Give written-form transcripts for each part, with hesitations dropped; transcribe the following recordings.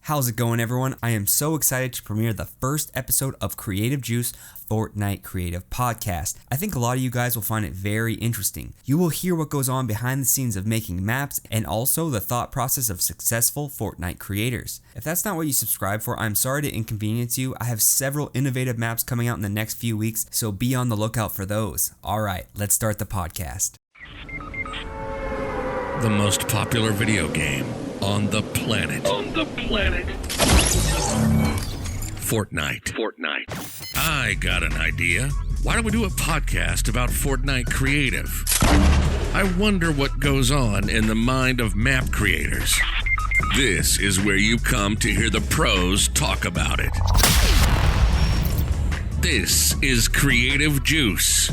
How's it going, everyone? I am so excited to premiere the first episode of Creative Juice, Fortnite Creative Podcast. I think a lot of you guys will find it very interesting. You will hear what goes on behind the scenes of making maps and also the thought process of successful Fortnite creators. If that's not what you subscribe for, I'm sorry to inconvenience you. I have several innovative maps coming out in the next few weeks, so be on the lookout for those. Alright, let's start the podcast. The most popular video game on the planet. Fortnite. I got an idea. Why don't we do a podcast about Fortnite creative? I wonder what goes on in the mind of map creators. This is where you come to hear the pros talk about it. This is Creative Juice.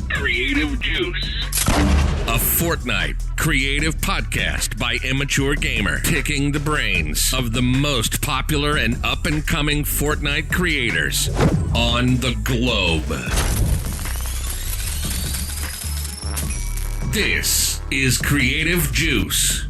A Fortnite creative podcast by Immature Gamer, picking the brains of the most popular and up-and-coming Fortnite creators on the globe. This is Creative Juice.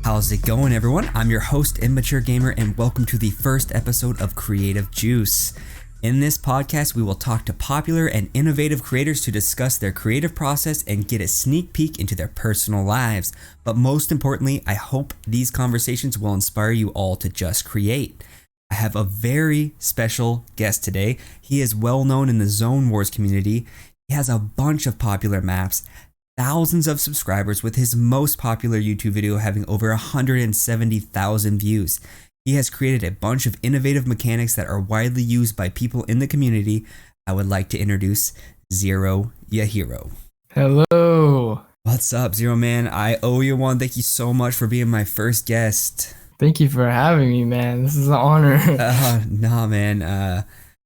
How's it going, everyone? I'm your host, Immature Gamer, and welcome to the first episode of Creative Juice. In this podcast, we will talk to popular and innovative creators to discuss their creative process and get a sneak peek into their personal lives. But most importantly, I hope these conversations will inspire you all to just create. I have a very special guest today. He is well known in the Zone Wars community. He has a bunch of popular maps, thousands of subscribers, with his most popular YouTube video having over 170,000 views. He has created a bunch of innovative mechanics that are widely used by people in the community. I would like to introduce ZeroYaHero. Hello. What's up, Zero Man? I owe you one. Thank you so much for being my first guest. Thank you for having me, man. This is an honor. Nah, man.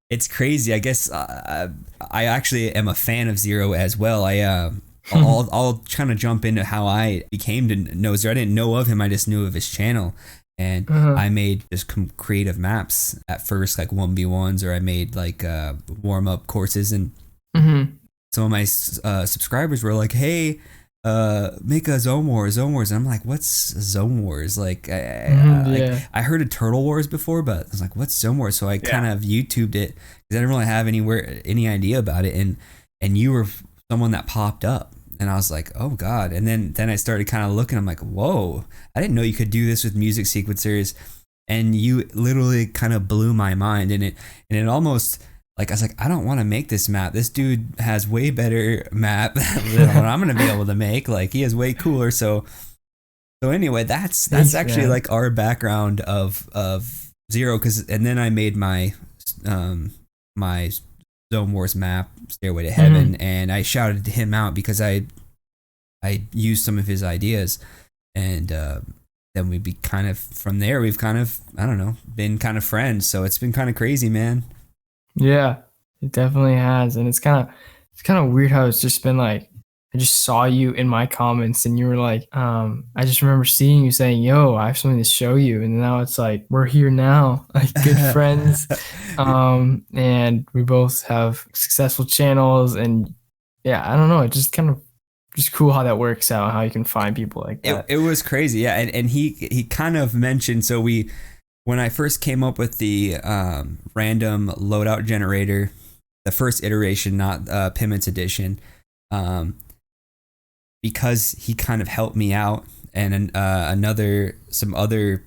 It's crazy. I guess I actually am a fan of Zero as well. I'll kind of jump into how I became to know Zero. I didn't know of him. I just knew of his channel. And I made just creative maps at first, like 1v1s, or I made like warm-up courses. And some of my subscribers were like, hey, make a Zone Wars. And I'm like, what's Zone Wars? Like, I heard of Turtle Wars before, but I was like, what's Zone Wars? So I kind of YouTubed it because I didn't really have any idea about it. And you were someone that popped up. And I was like, oh God. And then I started kind of looking, I'm like, whoa, I didn't know you could do this with music sequencers. And you literally kind of blew my mind. And it almost, like, I was like, I don't want to make this map. This dude has way better map than what I'm going to be able to make. Like, he is way cooler. So anyway, that's actually like our background of Zero. And then I made my Zone Wars map, Stairway to Heaven, and I shouted him out because I used some of his ideas, and then we'd be kind of, from there we've kind of, I don't know, been kind of friends. So it's been kind of crazy, man. Yeah, it definitely has. And it's kind of weird how it's just been like, I just saw you in my comments and you were like, I just remember seeing you saying, yo, I have something to show you. And now it's like, we're here now, like good friends. And we both have successful channels. And yeah, I don't know. It just kind of just cool how that works out, how you can find people like that. It was crazy. Yeah. And he kind of mentioned, so when I first came up with the random loadout generator, the first iteration, not Pimment's edition, because he kind of helped me out, and some other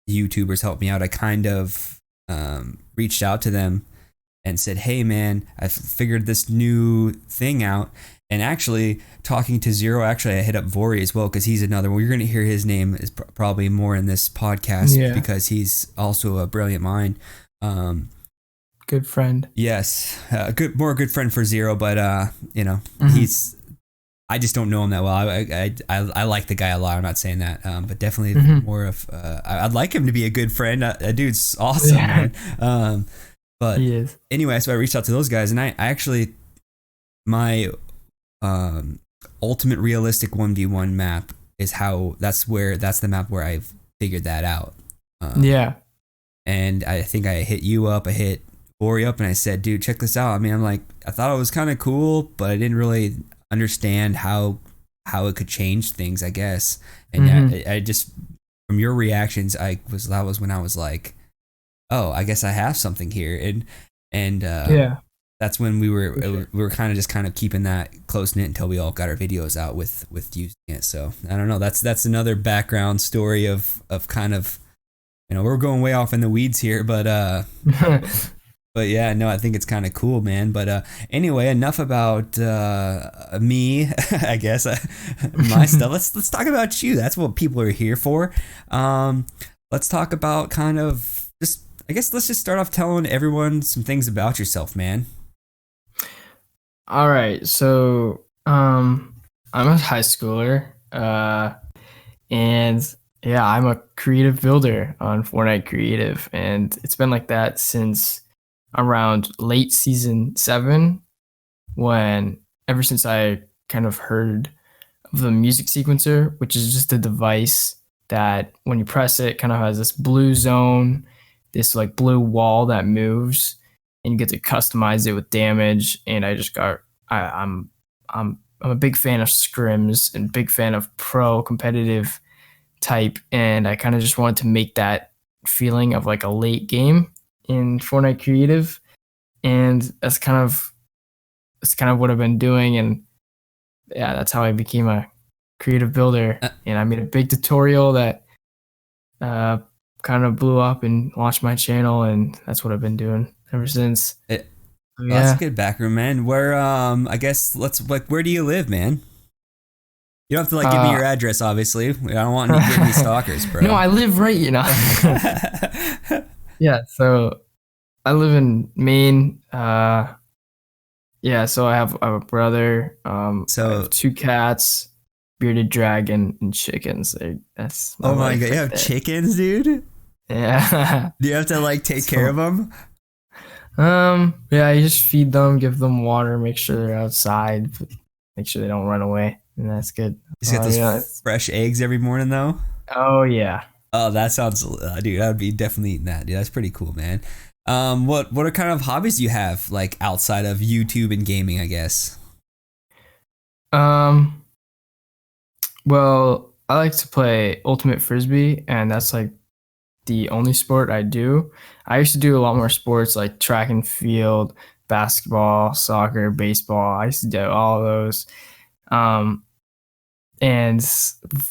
YouTubers helped me out, I kind of reached out to them and said, hey man, I figured this new thing out. And actually, talking to Zero, I hit up Vori as well, because he's another one. You're going to hear his name is probably more in this podcast, because he's also a brilliant mind. Good friend. Yes, more good friend for Zero, but I just don't know him that well. I like the guy a lot. I'm not saying that, but definitely more of. I'd like him to be a good friend. That dude's awesome, man. But he is. Anyway, so I reached out to those guys, and I actually, my ultimate realistic 1v1 map is that's the map where I've figured that out. And I think I hit you up. I hit Ori up, and I said, dude, check this out. I mean, I thought it was kind of cool, but I didn't really understand how it could change things, I guess. And I just, from your reactions, that was when I was like, oh, I guess I have something here, and Yeah. that's when For sure. we were kind of just kind of keeping that close knit until we all got our videos out with using it. So I don't know. That's another background story of kind of, we're going way off in the weeds here, but yeah, no, I think it's kind of cool, man. But anyway, enough about me, I guess, my stuff. Let's talk about you. That's what people are here for. Let's talk about kind of just. I guess let's just start off telling everyone some things about yourself, man. All right. So, I'm a high schooler. And yeah, I'm a creative builder on Fortnite Creative, and it's been like that since around late season 7, when ever since I kind of heard of the music sequencer, which is just a device that when you press it, kind of has this blue zone, this like blue wall that moves, and you get to customize it with damage. And I just got, I'm a big fan of scrims and big fan of pro competitive type, and I kind of just wanted to make that feeling of like a late game in Fortnite Creative, and that's kind of what I've been doing, and yeah, that's how I became a creative builder. And I made a big tutorial that kind of blew up and launched my channel, and that's what I've been doing ever since. Well, that's a Yeah. good background, man. Where I guess let's like where do you live, man? You don't have to like give me your address, obviously. I don't want any stalkers, bro. No, I live right, Yeah, so I live in Maine. Yeah, so I have a brother. I So, have 2 cats, bearded dragon, and chickens. That's my oh my life god, you right have there. chickens, dude? Yeah. Do you have to like take care of them? Yeah, you just feed them, give them water, make sure they're outside, make sure they don't run away, and that's good. You just get Yeah. those fresh eggs every morning, though. Oh yeah. Oh, that sounds, dude. I would be definitely eating that, dude. That's pretty cool, man. What are kind of hobbies you have like outside of YouTube and gaming? I guess. Um. Well, I like to play ultimate frisbee, and that's like the only sport I do. I used to do a lot more sports like track and field, basketball, soccer, baseball. I used to do all of those. Um, and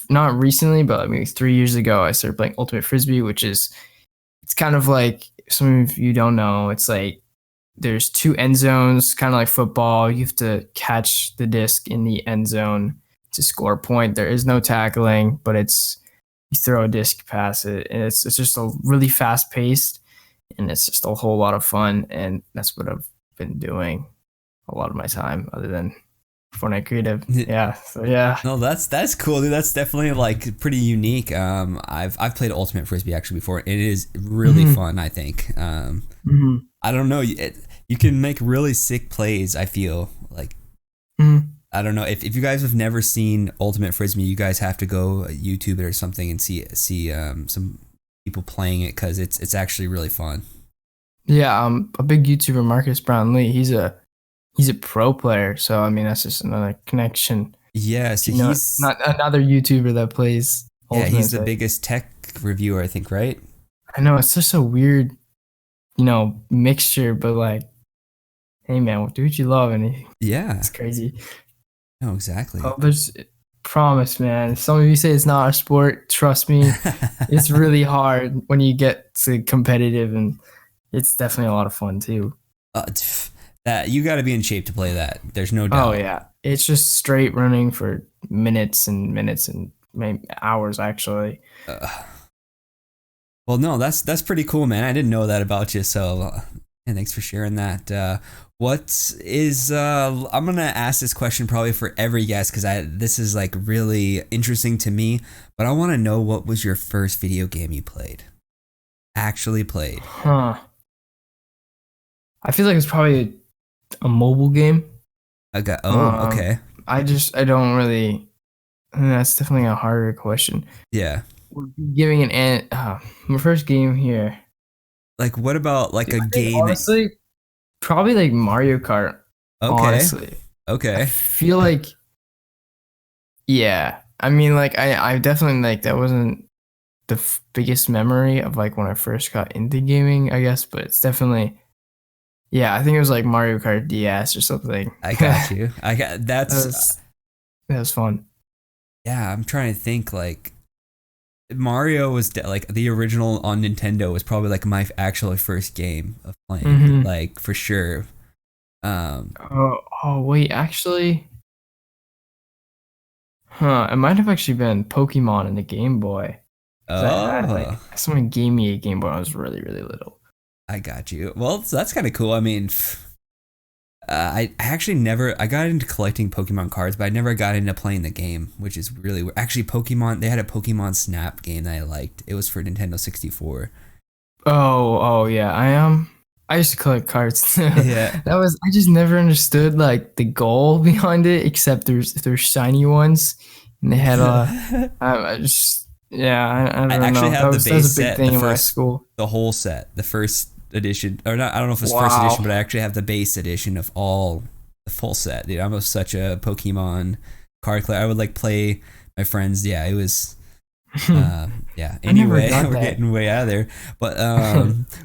not recently, but maybe 3 years ago, I started playing ultimate frisbee, which is it's kind of like some of you don't know. It's like there's 2 end zones, kind of like football. You have to catch the disc in the end zone to score a point. There is no tackling, but it's you throw a disc, pass it, and it's just a really fast paced, and it's just a whole lot of fun. And that's what I've been doing a lot of my time, other than Fortnite Creative. Yeah, so yeah. No, that's cool, dude. That's definitely like pretty unique. I've played Ultimate Frisbee actually before. It is really fun. I think. Mhm. I don't know. You can make really sick plays. I feel like. Mhm. I don't know if you guys have never seen Ultimate Frisbee, you guys have to go YouTube it or something and see some people playing it because it's actually really fun. Yeah, a big YouTuber, Marcus Brownlee. He's a pro player, so I mean that's just another connection. Yeah, so You know, he's not another YouTuber that plays yeah Ultimate. he's the biggest tech reviewer, I think, right? I know it's just a weird, mixture, but like, hey man, do what you love, and Yeah, it's crazy. no, exactly. Oh, there's promise, man. If some of you say it's not a sport, trust me, it's really hard when you get to competitive, and it's definitely a lot of fun too. That you got to be in shape to play that. There's no doubt. Oh yeah, it's just straight running for minutes and minutes and maybe hours actually. Well, no, that's pretty cool, man. I didn't know that about you, so and thanks for sharing that. What is I'm gonna ask this question probably for every guest because this is like really interesting to me. But I want to know, what was your first video game you played? Actually played? Huh. I feel like it's probably a mobile game. Okay. I don't really. That's definitely a harder question. Yeah. Giving my first game here. Like, what about like a game? Honestly, probably like Mario Kart. Okay. Honestly, I Okay. feel like, yeah. I mean, like I definitely like that wasn't the biggest memory of like when I first got into gaming, I guess, but it's definitely, yeah, I think it was like Mario Kart DS or something. I got you. I got That that's was that was fun. yeah. I'm trying to think like Mario was like the original on Nintendo was probably like my actual first game of playing, Hmm. like for sure. Oh wait, actually, huh? It might have actually been Pokemon in the Game Boy because I had like Oh, someone gave me a Game Boy when I was really really little. I got you. Well, so that's kind of cool. I mean, I actually never I got into collecting Pokemon cards, but I never got into playing the game, which is really actually Pokemon. They had a Pokemon Snap game that I liked. It was for Nintendo 64. Oh yeah, I used to collect cards. Yeah. I just never understood like the goal behind it, except there's shiny ones, and they had I just yeah, I I don't actually know. have the That was base a big set, the thing in my first, school. the whole set, the first edition, or not. I don't know if it's first edition, Wow. but I actually have the base edition of all the full set. Dude, I'm such a Pokemon card collector. I would like play my friends. Yeah, it was. Yeah. I never Anyway, got we're that. getting way out of there. But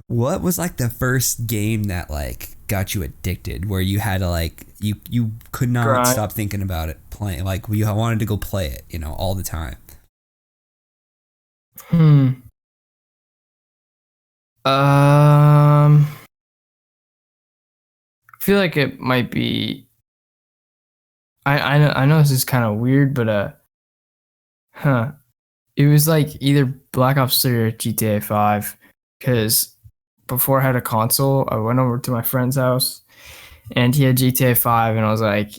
what was like the first game that like got you addicted, where you had to like you could not Grind. stop thinking about it playing, like you wanted to go play it, all the time. Hmm. I feel like it might be. I know this is kind of weird, but huh. It was like either Black Ops 3 or GTA 5 because before I had a console, I went over to my friend's house and he had GTA 5 and I was like,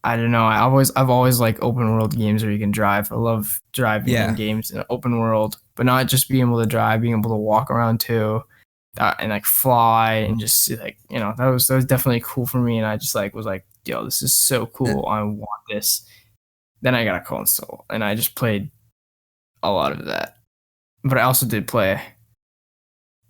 I don't know, I've always like open world games where you can drive. I love driving in Yeah. games in open world, but not just being able to drive, being able to walk around too. And like fly and just see, like, that was definitely cool for me and I just like was like, yo, this is so cool. I want this. Then I got a console and I just played a lot of that. But I also did play.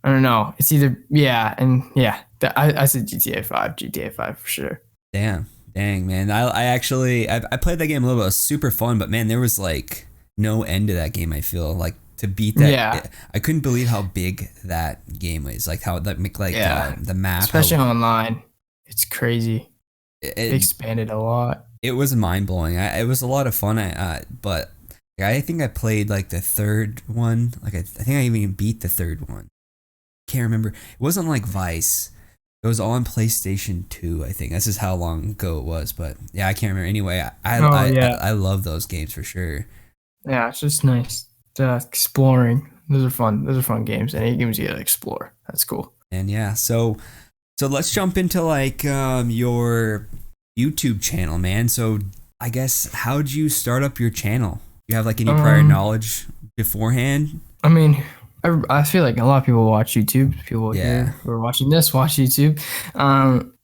I don't know. It's either yeah, and yeah. I said GTA 5 for sure. Damn. Dang, man. I actually I played that game a little bit. It was super fun, but man, there was like no end to that game, I feel. Like to beat Yeah, that, I couldn't believe how big that game was. Like how that make like yeah. the map, Especially how online, it's crazy. They it, expanded a lot. it was mind blowing. It was a lot of fun. But I think I played like the third one. Like I think I even beat the third one. Can't remember. It wasn't like Vice. It was on PlayStation 2, I think. That's just how long ago it was. But yeah, I can't remember. Anyway, Oh yeah, I love those games for sure. yeah. It's just nice. Exploring. Those are fun. Those are fun games. Any games you gotta explore. That's cool. And yeah, so let's jump into like your YouTube channel, man. So I guess how'd you start up your channel? You have like any prior Um, knowledge beforehand? I mean, I feel like a lot of people watch YouTube. People Yeah. here who are watching this watch YouTube.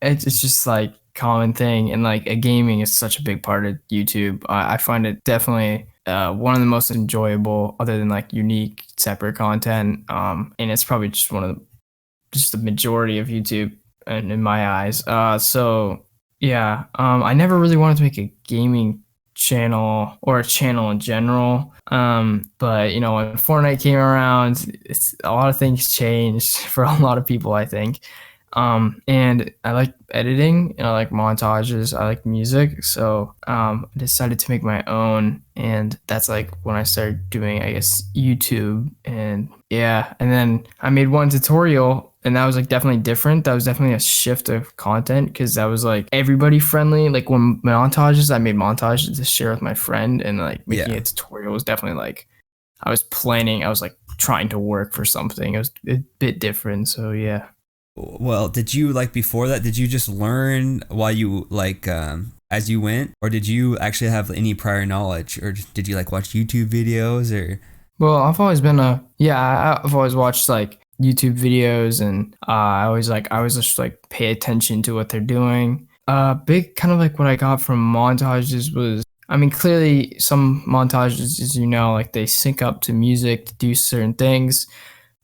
It's just like common thing, and like gaming is such a big part of YouTube. I find it definitely one of the most enjoyable, other than like unique, separate content. And it's probably just the majority of YouTube, and in my eyes. So yeah, I never really wanted to make a gaming channel or a channel in general. But when Fortnite came around, a lot of things changed for a lot of people, I think. And I like editing and I like montages. I like music. So I decided to make my own. And that's like when I started doing, I guess, YouTube. And yeah. And then I made one tutorial and that was like definitely different. That was definitely a shift of content because that was like everybody friendly. Like when montages, I made montages to share with my friend, and like making Yeah. a tutorial was definitely like I was like trying to work for something. It was a bit different. So yeah. Well, did you like before that? Did you just learn while you like as you went, or did you actually have any prior knowledge, or did you like watch YouTube videos or? Well, I've always been I've always watched like YouTube videos, and I always just like pay attention to what they're doing. Big kind of like what I got from montages was, I mean, clearly some montages, as you know, like they sync up to music to do certain things,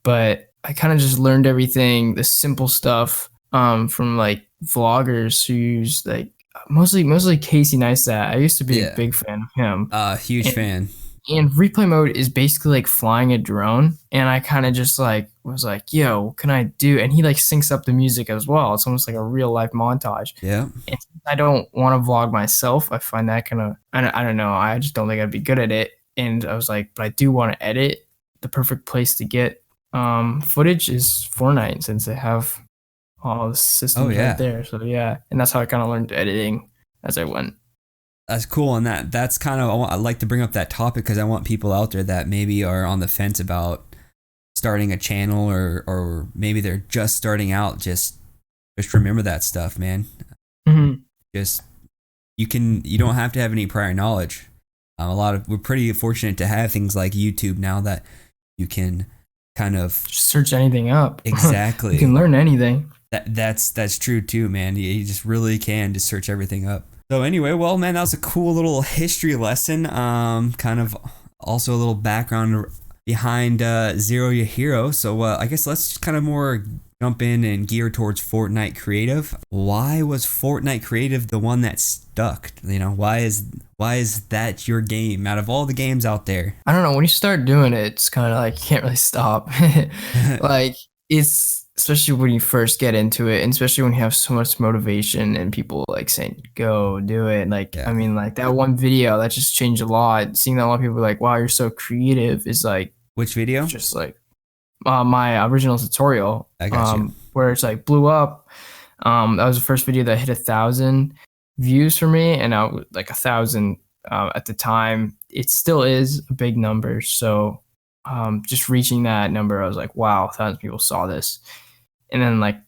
but I kind of just learned everything, the simple stuff, from like vloggers who use like mostly Casey Neistat. I used to be a Yeah. big fan of him. Huge And fan. And replay mode is basically like flying a drone. And I kind of just like was like, yo, what can I do? And he like syncs up the music as well. It's almost like a real life montage. Yeah. And since I don't want to vlog myself, I find that kind of, I don't know. I just don't think I'd be good at it. And I was like, but I do want to edit. The perfect place to get footage is Fortnite, since they have all the systems right there. So yeah. And that's how I kind of learned editing as I went. That's cool. And that's kind of, I like to bring up that topic because I want people out there that maybe are on the fence about starting a channel, or maybe they're just starting out. Just remember that stuff, man. Mm-hmm. Just, you don't have to have any prior knowledge. We're pretty fortunate to have things like YouTube now that you can kind of just search anything up. Exactly. You can learn anything. That's true too, man. You just really can just search everything up. So anyway, well, man, that was a cool little history lesson. Kind of also a little background behind ZeroYaHero. So I guess let's just kind of more jump in and gear towards Fortnite Creative. Why was Fortnite Creative the one that stuck? You know, why is that your game out of all the games out there? I don't know. When you start doing it, it's kind of like you can't really stop. Like, it's especially when you first get into it, and especially when you have so much motivation and people like saying, go do it. Like, I mean, like that one video that just changed a lot. Seeing that a lot of people were like, wow, you're so creative is like, which video? Just like my original tutorial. I got you. Where it's like blew up. That was the first video that hit 1,000 views for me, and I was like 1,000 at the time. It still is a big number. So just reaching that number, I was like, wow, 1,000 people saw this. And then like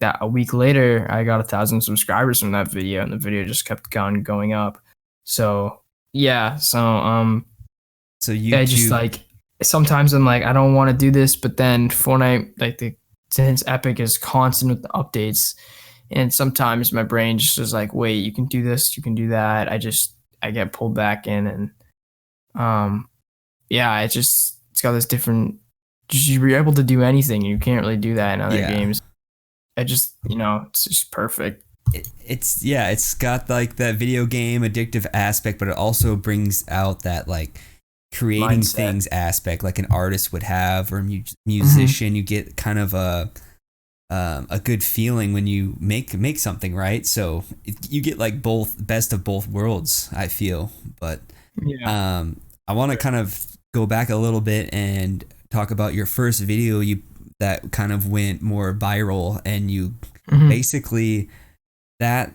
that a week later, I got 1,000 subscribers from that video, and the video just kept going up. So yeah, so YouTube, I just like, sometimes I'm like, I don't want to do this, but then Fortnite, like since Epic is constant with the updates, and sometimes my brain just is like, wait, you can do this, you can do that. I get pulled back in, and yeah, it's got this different. You're able to do anything. You can't really do that in other games. It's just perfect. It's got like that video game addictive aspect, but it also brings out that like creating mindset. Things aspect, like an artist would have, or musician. Mm-hmm. You get kind of a good feeling when you make something, right? So you get like best of both worlds, I feel. But I want to kind of go back a little bit and talk about your first video that kind of went more viral, and you basically that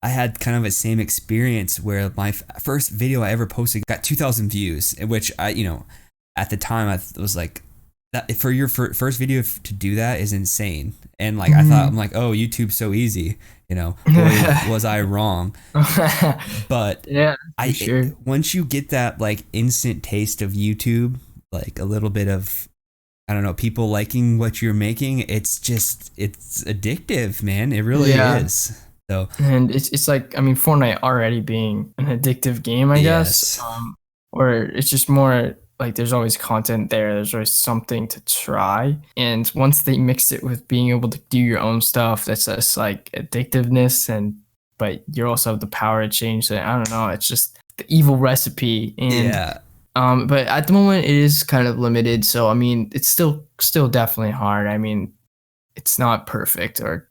I had kind of a same experience where my first video I ever posted got 2,000 views, which I, at the time I was like, that for your first video to do that is insane. And like, I'm like, oh, YouTube's so easy, boy, was I wrong. But yeah, once you get that like instant taste of YouTube, like a little bit of, I don't know, people liking what you're making, it's addictive, man. It really is. So, and it's like, I mean, Fortnite already being an addictive game, I guess, where it's just more like there's always content there. There's always something to try. And once they mixed it with being able to do your own stuff, that's just like addictiveness, but you also have the power to change it. I don't know. It's just the evil recipe. And but at the moment it is kind of limited. So, I mean, it's still definitely hard. I mean, it's not perfect or,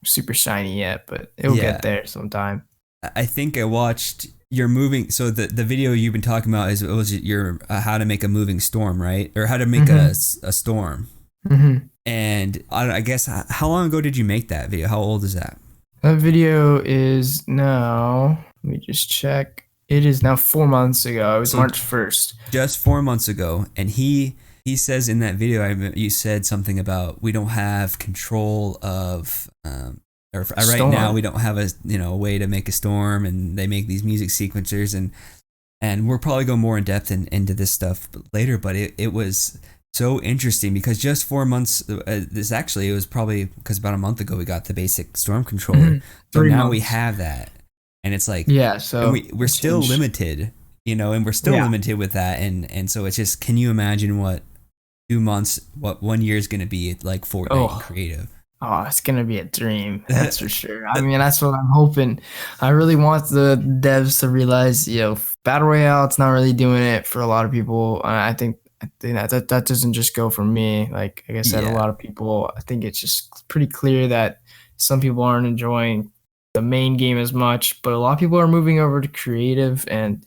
super shiny yet, but it'll get there sometime. I think I watched your moving. So the video you've been talking about was your how to make a moving storm, right? Or how to make a storm. Mm-hmm. And I guess, how long ago did you make that video? How old is that? That video is now, let me just check. It is now 4 months ago. It was March 1st. Just 4 months ago. And he says in that video, you said something about we don't have control of, right now we don't have a way to make a storm, and they make these music sequencers, and we'll probably go more in depth into this stuff later. But it was so interesting because just 4 months. It was probably because about a month ago we got the basic storm controller. Mm-hmm. So now we have that, and it's like so we're still limited, and we're still limited with that, and so it's just, can you imagine what 2 months, what 1 year is going to be like Fortnite Creative? Oh, it's gonna be a dream, that's for sure. I mean, that's what I'm hoping. I really want the devs to realize, battle royale, it's not really doing it for a lot of people. I think that doesn't just go for me. Like I said, a Yeah. lot of people. I think it's just pretty clear that some people aren't enjoying the main game as much, but a lot of people are moving over to creative, and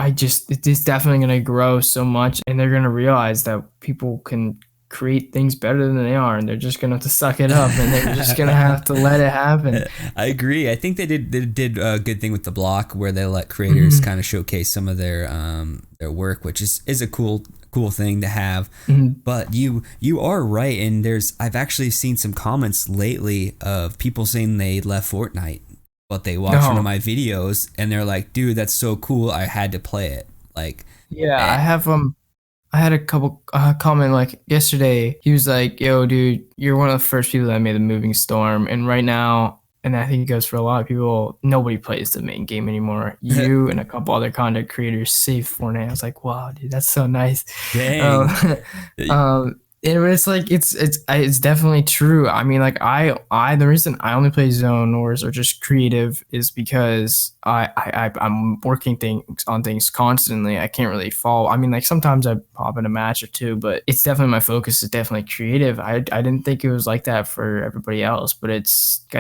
it's definitely gonna grow so much, and they're gonna realize that people can create things better than they are, and they're just gonna have to suck it up, and they're just gonna have to let it happen. I agree. I think they did a good thing with the block where they let creators kind of showcase some of their work, which is a cool thing to have. But you are right, and I've actually seen some comments lately of people saying they left Fortnite, but they watched one of my videos and they're like, dude, that's so cool, I had to play it. Like, Yeah, I had a couple comment like yesterday. He was like, "Yo, dude, you're one of the first people that made the Moving Storm, and right now, and I think it goes for a lot of people, nobody plays the main game anymore. You and a couple other content creators saved Fortnite." I was like, "Wow, dude, that's so nice." dang. It's like it's definitely true. I mean, like the reason I only play Zone Wars or just creative is because I'm working on things constantly. I can't really follow. I mean, like sometimes I pop in a match or two, but it's definitely my focus is definitely creative. I didn't think it was like that for everybody else, but I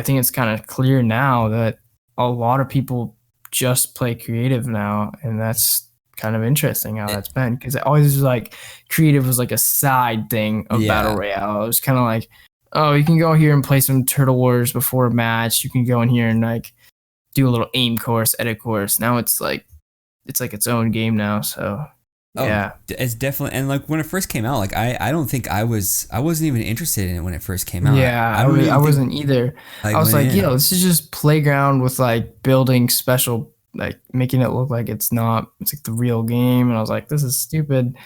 think it's kind of clear now that a lot of people just play creative now, and that's kind of interesting how that's been, because it always was like creative was like a side thing of battle royale. It was kind of like, oh, you can go here and play some Turtle Wars before a match. You can go in here and like do a little aim course, edit course. Now it's like its own game now. So yeah, it's definitely. And like when it first came out, like I don't think I wasn't even interested in it when it first came out. Yeah, I wasn't either. I was like, yo, this is just playground with like building special, like making it look like it's like the real game. And I was like, this is stupid.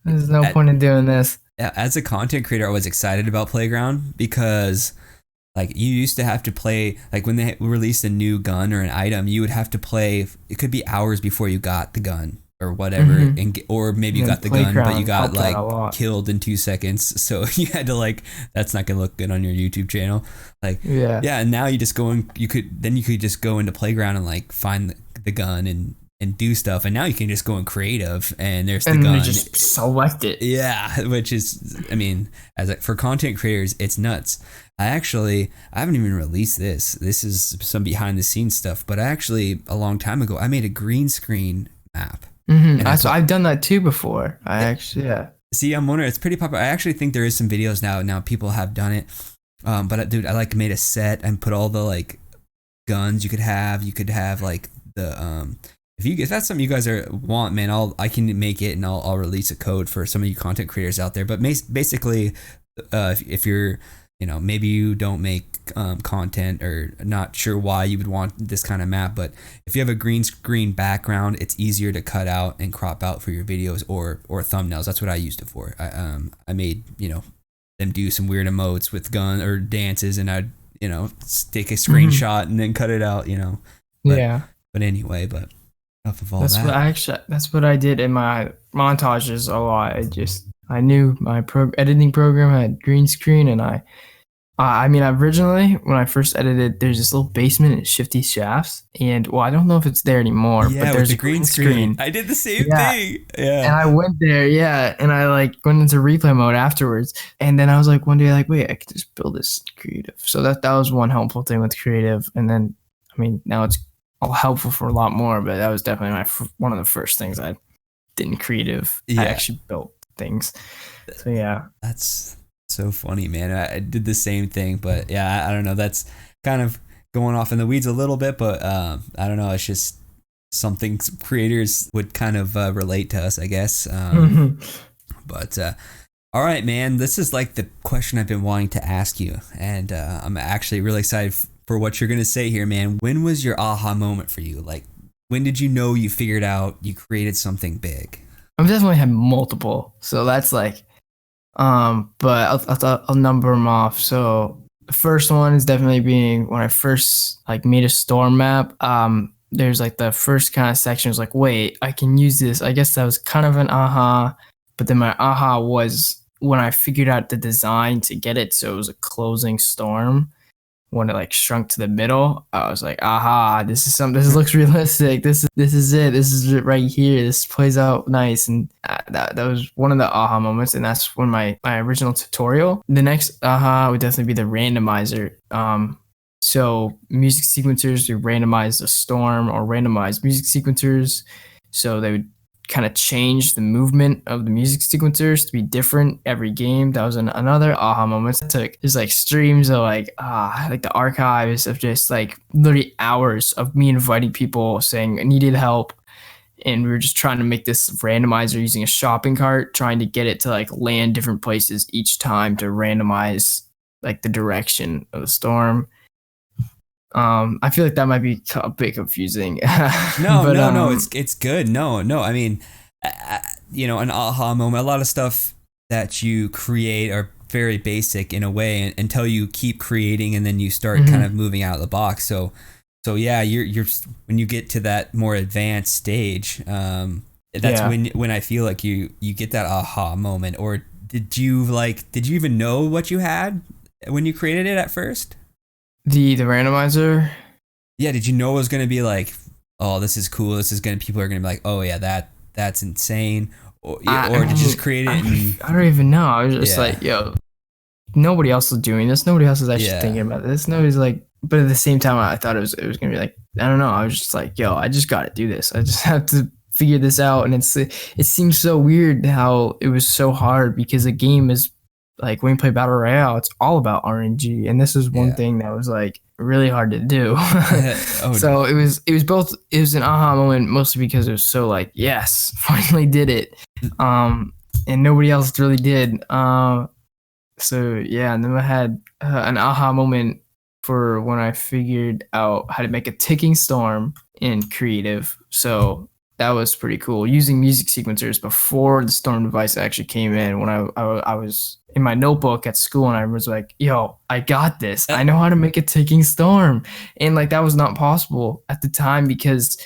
There's no point in doing this. As a content creator, I was excited about Playground because like you used to have to play, like when they released a new gun or an item, you would have to play, it could be hours before you got the gun or whatever, or maybe you got the gun but you got like killed in 2 seconds, so you had to like, that's not gonna look good on your YouTube channel. Like and now you just you could just go into Playground and like find the gun and do stuff, and now you can just go in creative and there's the gun, just select it. Which is, I mean, for content creators, it's nuts. I haven't even released this is some behind the scenes stuff, but a long time ago I made a green screen map. I've done that too before. See, I'm wondering, it's pretty popular. I actually think there is some videos now people have done it. But dude, I like made a set and put all the like guns you could have like the if that's something you guys want, man, I can make it and I'll release a code for some of you content creators out there. But basically, if you're, maybe you don't make content or not sure why you would want this kind of map, but if you have a green screen background, it's easier to cut out and crop out for your videos or thumbnails. That's what I used it for. I made them do some weird emotes with gun or dances, and I'd take a screenshot and then cut it out. But anyway, enough of all that. That's what I did in my montages a lot. I knew my editing program had green screen, and I mean, originally when I first edited, there's this little basement in Shifty Shafts, and I don't know if it's there anymore. Yeah, but there's a green screen. I did the same thing. Yeah, and I went there. Yeah, and I like went into replay mode afterwards, and then I was like one day, like, wait, I could just build this creative. So that was one helpful thing with creative, and then I mean now it's all helpful for a lot more. But that was definitely one of the first things I did in creative. I actually built things. So yeah, that's so funny, man. I did the same thing, but I don't know, that's kind of going off in the weeds a little bit, but I don't know, it's just something creators would kind of relate to us, I guess. But all right, man, this is like the question I've been wanting to ask you, and I'm actually really excited for what you're gonna say here, man. When was your aha moment for you? Like, when did you know you figured out you created something big? I've definitely had multiple, so that's like but I'll number them off. So the first one is definitely being when I first like made a storm map. There's like the first kind of section was like, wait, I can use this. I guess that was kind of an aha, but then my aha was when I figured out the design to get it so it was a closing storm, when it like shrunk to the middle, I was like, aha, this looks realistic. This is it. This is it right here. This plays out nice. And that was one of the aha moments. And that's when my original tutorial. The next aha would definitely be the randomizer. So music sequencers would randomize the storm or randomize music sequencers. So they would kind of change the movement of the music sequencers to be different every game. That was another aha moment. It took just like streams of like the archives of just like literally hours of me inviting people saying I needed help, and we were just trying to make this randomizer using a shopping cart, trying to get it to like land different places each time to randomize like the direction of the storm. I feel like that might be a bit confusing. No, it's good. No, I mean, an aha moment. A lot of stuff that you create are very basic in a way until you keep creating and then you start kind of moving out of the box. So yeah, you're when you get to that more advanced stage, that's when I feel like you get that aha moment. Or did you even know what you had when you created it at first? The randomizer? Yeah, did you know it was going to be like, oh, this is cool. People are going to be like, oh yeah, that's insane. Or did you just create it? I don't even know. I was just like, yo, nobody else is doing this. Nobody else is actually thinking about this. Nobody's like, but at the same time, I thought it was going to be like, I don't know. I was just like, yo, I just got to do this. I just have to figure this out. And it seems so weird how it was so hard, because a game is like, when you play Battle Royale, it's all about RNG. And this is one thing that was like really hard to do. So it was an aha moment, mostly because it was so like, yes, finally did it. And nobody else really did. So yeah, and then I had an aha moment for when I figured out how to make a ticking storm in creative. So that was pretty cool, using music sequencers before the storm device actually came in. When I was in my notebook at school, and I was like, yo, I got this. I know how to make a ticking storm. And like, that was not possible at the time, because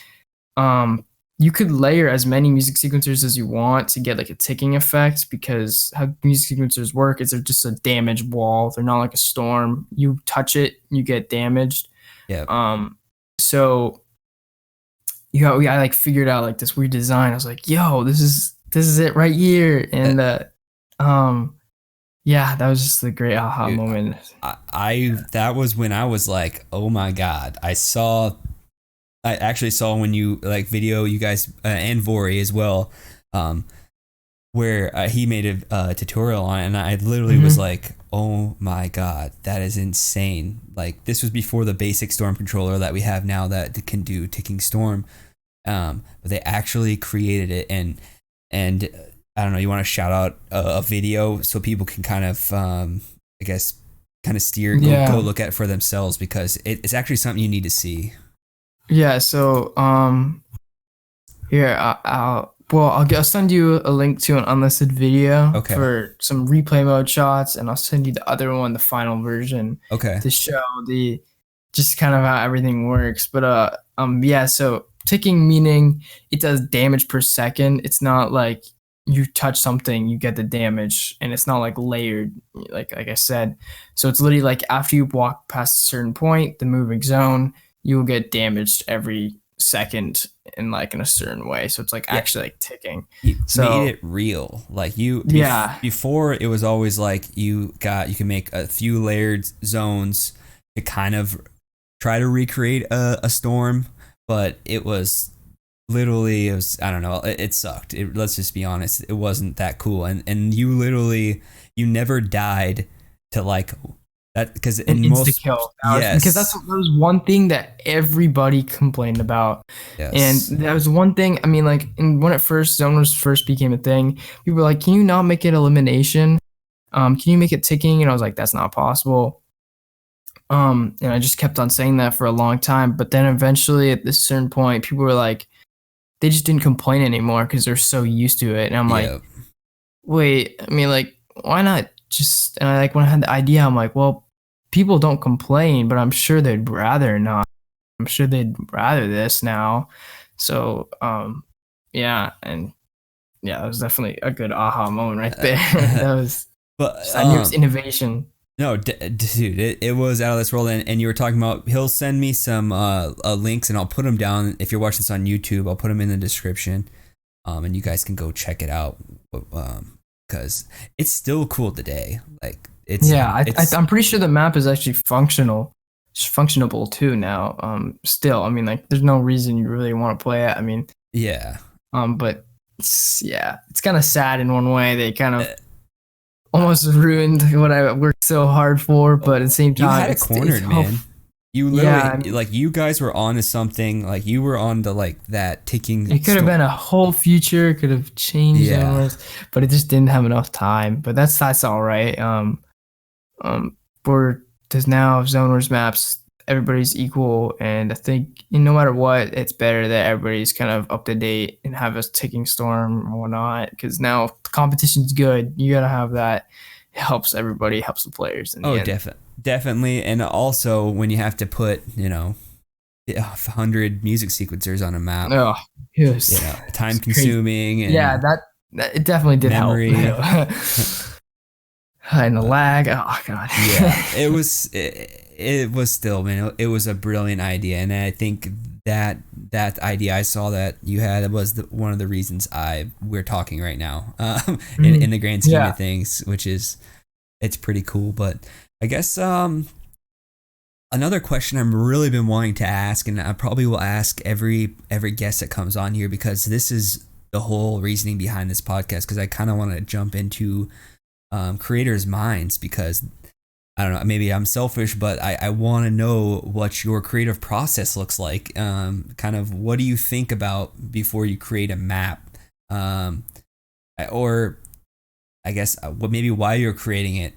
you could layer as many music sequencers as you want to get like a ticking effect, because how music sequencers work is they're just a damage wall. They're not like a storm. You touch it, you get damaged. Yeah. So I like figured out like this weird design. I was like, yo, this is it right here. And yeah, that was just a great aha moment. That was when I was like, oh my God. I actually saw when you like video, you guys and Vori as well, where he made a tutorial on it, and I literally was like, oh my God, that is insane. Like, this was before the basic storm controller that we have now that can do ticking storm. But they actually created it, and I don't know, you want to shout out a video so people can kind of I guess kind of steer go look at it for themselves, because it's actually something you need to see. Yeah, so here I'll send you a link to an unlisted video for some replay mode shots, and I'll send you the other one, the final version, to show just kind of how everything works. But so ticking, meaning it does damage per second. It's not like you touch something, you get the damage, and it's not like layered, like I said. So it's literally like after you walk past a certain point, the moving zone, you will get damaged every second in a certain way. So it's like actually like ticking. You made it real. Like before it was always like you can make a few layered zones to kind of try to recreate a storm, but it was literally, I don't know, it sucked. Let's just be honest, it wasn't that cool. And you never died to like that, because in most kill. Because that was one thing that everybody complained about. Yes. And that was one thing. I mean, like when zoners first became a thing, people were like, "Can you not make it elimination? Can you make it ticking?" And I was like, "That's not possible." And I just kept on saying that for a long time. But then eventually, at this certain point, people were like, they just didn't complain anymore because they're so used to it. And I'm like, wait, I mean, like, why not just? And when I had the idea, I'm like, well, people don't complain, but I'm sure they'd rather not. I'm sure they'd rather this now. So, and that was definitely a good aha moment right there. That was, But I knew it was innovation. no, dude, it was out of this world. And you were talking about, he'll send me some links, and I'll put them down. If you're watching this on YouTube, I'll put them in the description, and you guys can go check it out, because it's still cool today. Like it's I'm pretty sure the map is actually functional. It's functionable too now. Still, I mean, like, there's no reason you really want to play it. I mean, yeah. But it's kind of sad in one way. They kind of almost ruined what I worked so hard for, but at the same time, you had it cornered, man. You literally, like, you guys were on to something. Like, you were on to, like, that ticking. It could have been a whole future. Could have changed, but it just didn't have enough time. But that's all right. There's now Zone Wars maps. Everybody's equal, and I think no matter what, it's better that everybody's kind of up to date and have a ticking storm or whatnot. Because now if the competition's good, you gotta have that. It helps everybody, helps the players. Definitely, and also when you have to put 100 music sequencers on a map, it was time consuming. And that it definitely did memory. Help. And the lag. Oh god. It was still, man. It was a brilliant idea, and I think that idea I saw that you had was one of the reasons we're talking right now, in the grand scheme of things, which is, it's pretty cool. But I guess another question I've really been wanting to ask, and I probably will ask every guest that comes on here, because this is the whole reasoning behind this podcast, because I kind of want to jump into creators' minds, because I don't know, maybe I'm selfish, but I want to know what your creative process looks like. Kind of, what do you think about before you create a map? Or I guess maybe why you're creating it.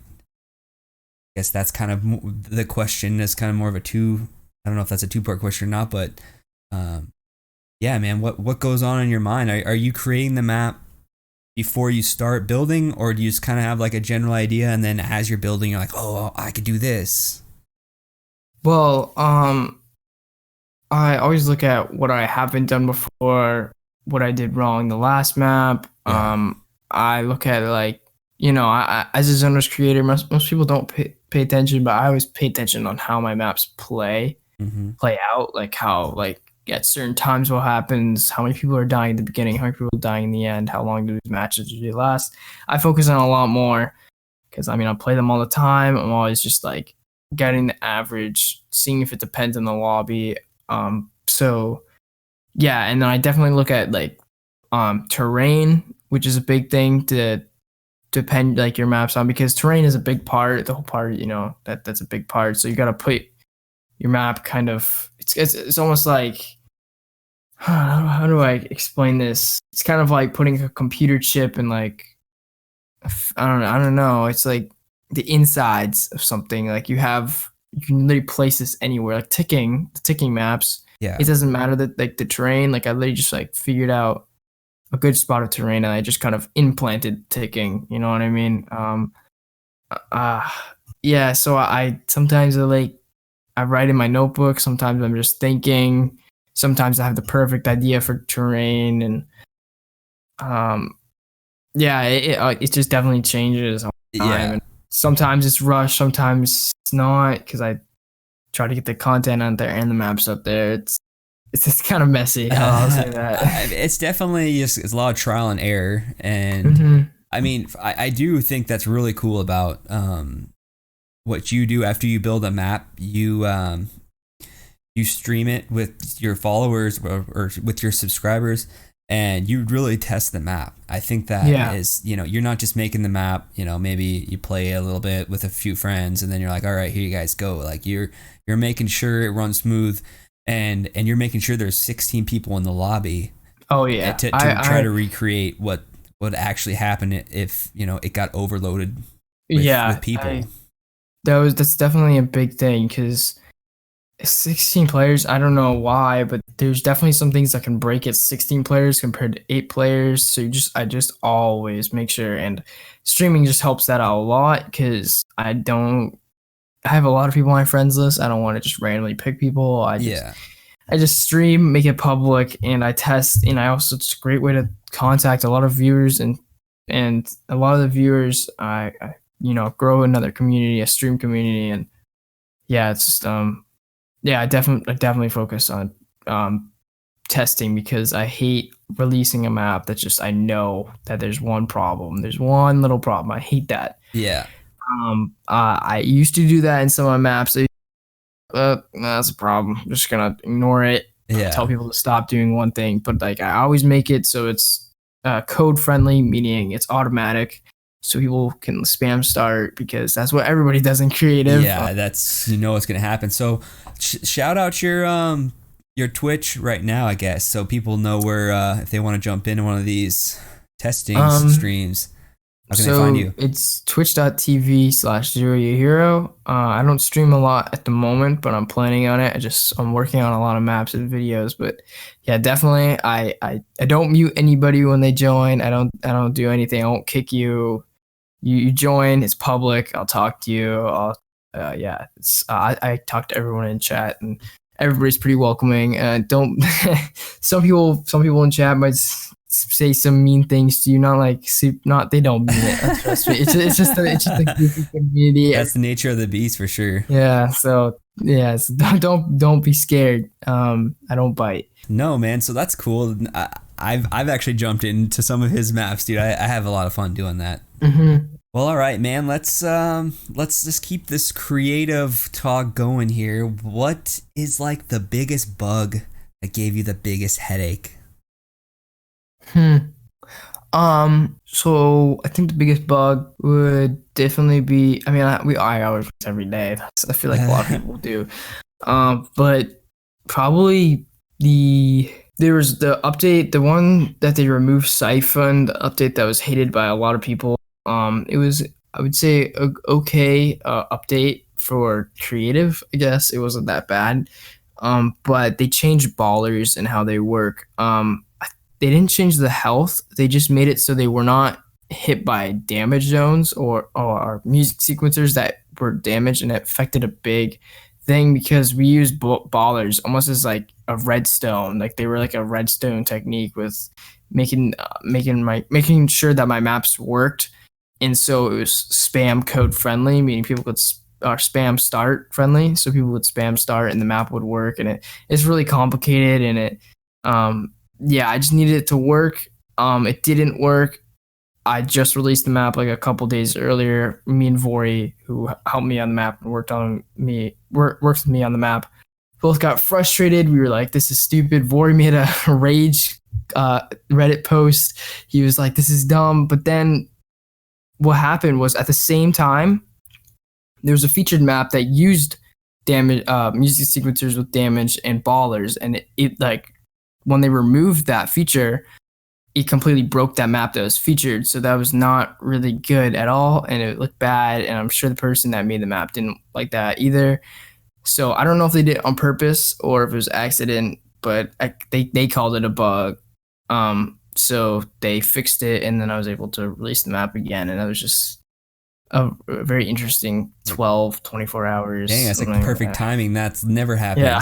I guess that's kind of the question. Is kind of more of I don't know if that's a 2-part question or not, but yeah, man, what goes on in your mind? Are you creating the map before you start building, or do you just kind of have like a general idea, and then as you're building, you're like, oh, I could do this? Well, I always look at what I haven't done before, what I did wrong the last map. I look at it like, I, as a Zone Wars creator, most people don't pay attention, but I always pay attention on how my maps play out, like how, like, at certain times what happens, how many people are dying at the beginning, how many people are dying in the end, how long do these matches usually last. I focus on a lot more, because I mean, I play them all the time. I'm always just like getting the average, seeing if it depends on the lobby. So yeah, and then I definitely look at like terrain, which is a big thing to depend like your maps on, because terrain is a big part, the whole part, that's a big part. So you got to put your map kind of, it's almost like, how do I explain this? It's kind of like putting a computer chip in, like, I don't know. It's like the insides of something. Like you can literally place this anywhere. Like the ticking maps. Yeah. It doesn't matter that, like, the terrain. Like I literally just like figured out a good spot of terrain, and I just kind of implanted ticking. You know what I mean? Yeah. So I sometimes I write in my notebook. Sometimes I'm just thinking. Sometimes I have the perfect idea for terrain, and it just definitely changes all the time. And sometimes it's rushed, sometimes it's not, because I try to get the content out there and the maps up there. It's just kind of messy. I'll say that. It's definitely it's a lot of trial and error, and I mean, I do think that's really cool about what you do after you build a map. You stream it with your followers or with your subscribers, and you really test the map. I think that is, you're not just making the map, maybe you play a little bit with a few friends, and then you're like, all right, here you guys go. Like you're making sure it runs smooth, and you're making sure there's 16 people in the lobby. Oh yeah. To try to recreate what actually happened if, it got overloaded with people. That's definitely a big thing, because 16 players, I don't know why, but there's definitely some things that can break at 16 players compared to 8 players. So I just always make sure, and streaming just helps that out a lot, because I have a lot of people on my friends list. I don't want to just randomly pick people. I I just stream, make it public, and I test. And I also, it's a great way to contact a lot of viewers, and a lot of the viewers, I grow another community, a stream community, and yeah, it's just yeah, I definitely focus on testing, because I hate releasing a map that's just, I know that there's one little problem. I hate that. Yeah. I used to do that in some of my maps. That's a problem. I'm just gonna ignore it. Yeah. Tell people to stop doing one thing, but like I always make it so it's code friendly, meaning it's automatic, so people can spam start, because that's what everybody does in creative. Yeah, that's what's gonna happen. So shout out your Twitch right now, I guess, so people know where if they want to jump into one of these testing streams. How can they find you? It's twitch.tv/ZeroYaHero. I don't stream a lot at the moment, but I'm planning on it. I'm working on a lot of maps and videos, but yeah, definitely. I don't mute anybody when they join. I don't do anything. I won't kick you. You join. It's public. I'll talk to you. I talk to everyone in chat, and everybody's pretty welcoming. Don't some people in chat might say some mean things to you, they don't mean it. Trust me. It's just a goofy community. That's the nature of the beast for sure. Yeah. So yeah, don't be scared. I don't bite. No, man. So that's cool. I've actually jumped into some of his maps, dude. I have a lot of fun doing that. Mm-hmm. Well, all right, man. Let's just keep this creative talk going here. What is like the biggest bug that gave you the biggest headache? So I think the biggest bug would definitely be, I mean, I always rinse every day. I feel like a lot of people do. But probably there was the update, the one that they removed Siphon, the update that was hated by a lot of people. It was, I would say, a okay update for creative. I guess it wasn't that bad. But they changed ballers and how they work. They didn't change the health. They just made it so they were not hit by damage zones or music sequencers that were damaged, and it affected a big thing, because we used ballers almost as like a redstone. Like they were like a redstone technique with making sure that my maps worked. And so it was spam code friendly, meaning people could spam start friendly. So people would spam start and the map would work, and it's really complicated, and it I just needed it to work. It didn't work. I just released the map like a couple days earlier. Me and Vori, who helped me on the map and worked with me on the map, both got frustrated. We were like, this is stupid. Vori made a rage Reddit post. He was like, this is dumb. But then what happened was, at the same time, there was a featured map that used damage, music sequencers with damage and ballers, and it like, when they removed that feature, it completely broke that map that was featured. So that was not really good at all, and it looked bad, and I'm sure the person that made the map didn't like that either. So I don't know if they did it on purpose or if it was accident, but they called it a bug. So they fixed it, and then I was able to release the map again, and that was just a very interesting 24 hours. Dang, that's like perfect timing. That's never happened. Yeah.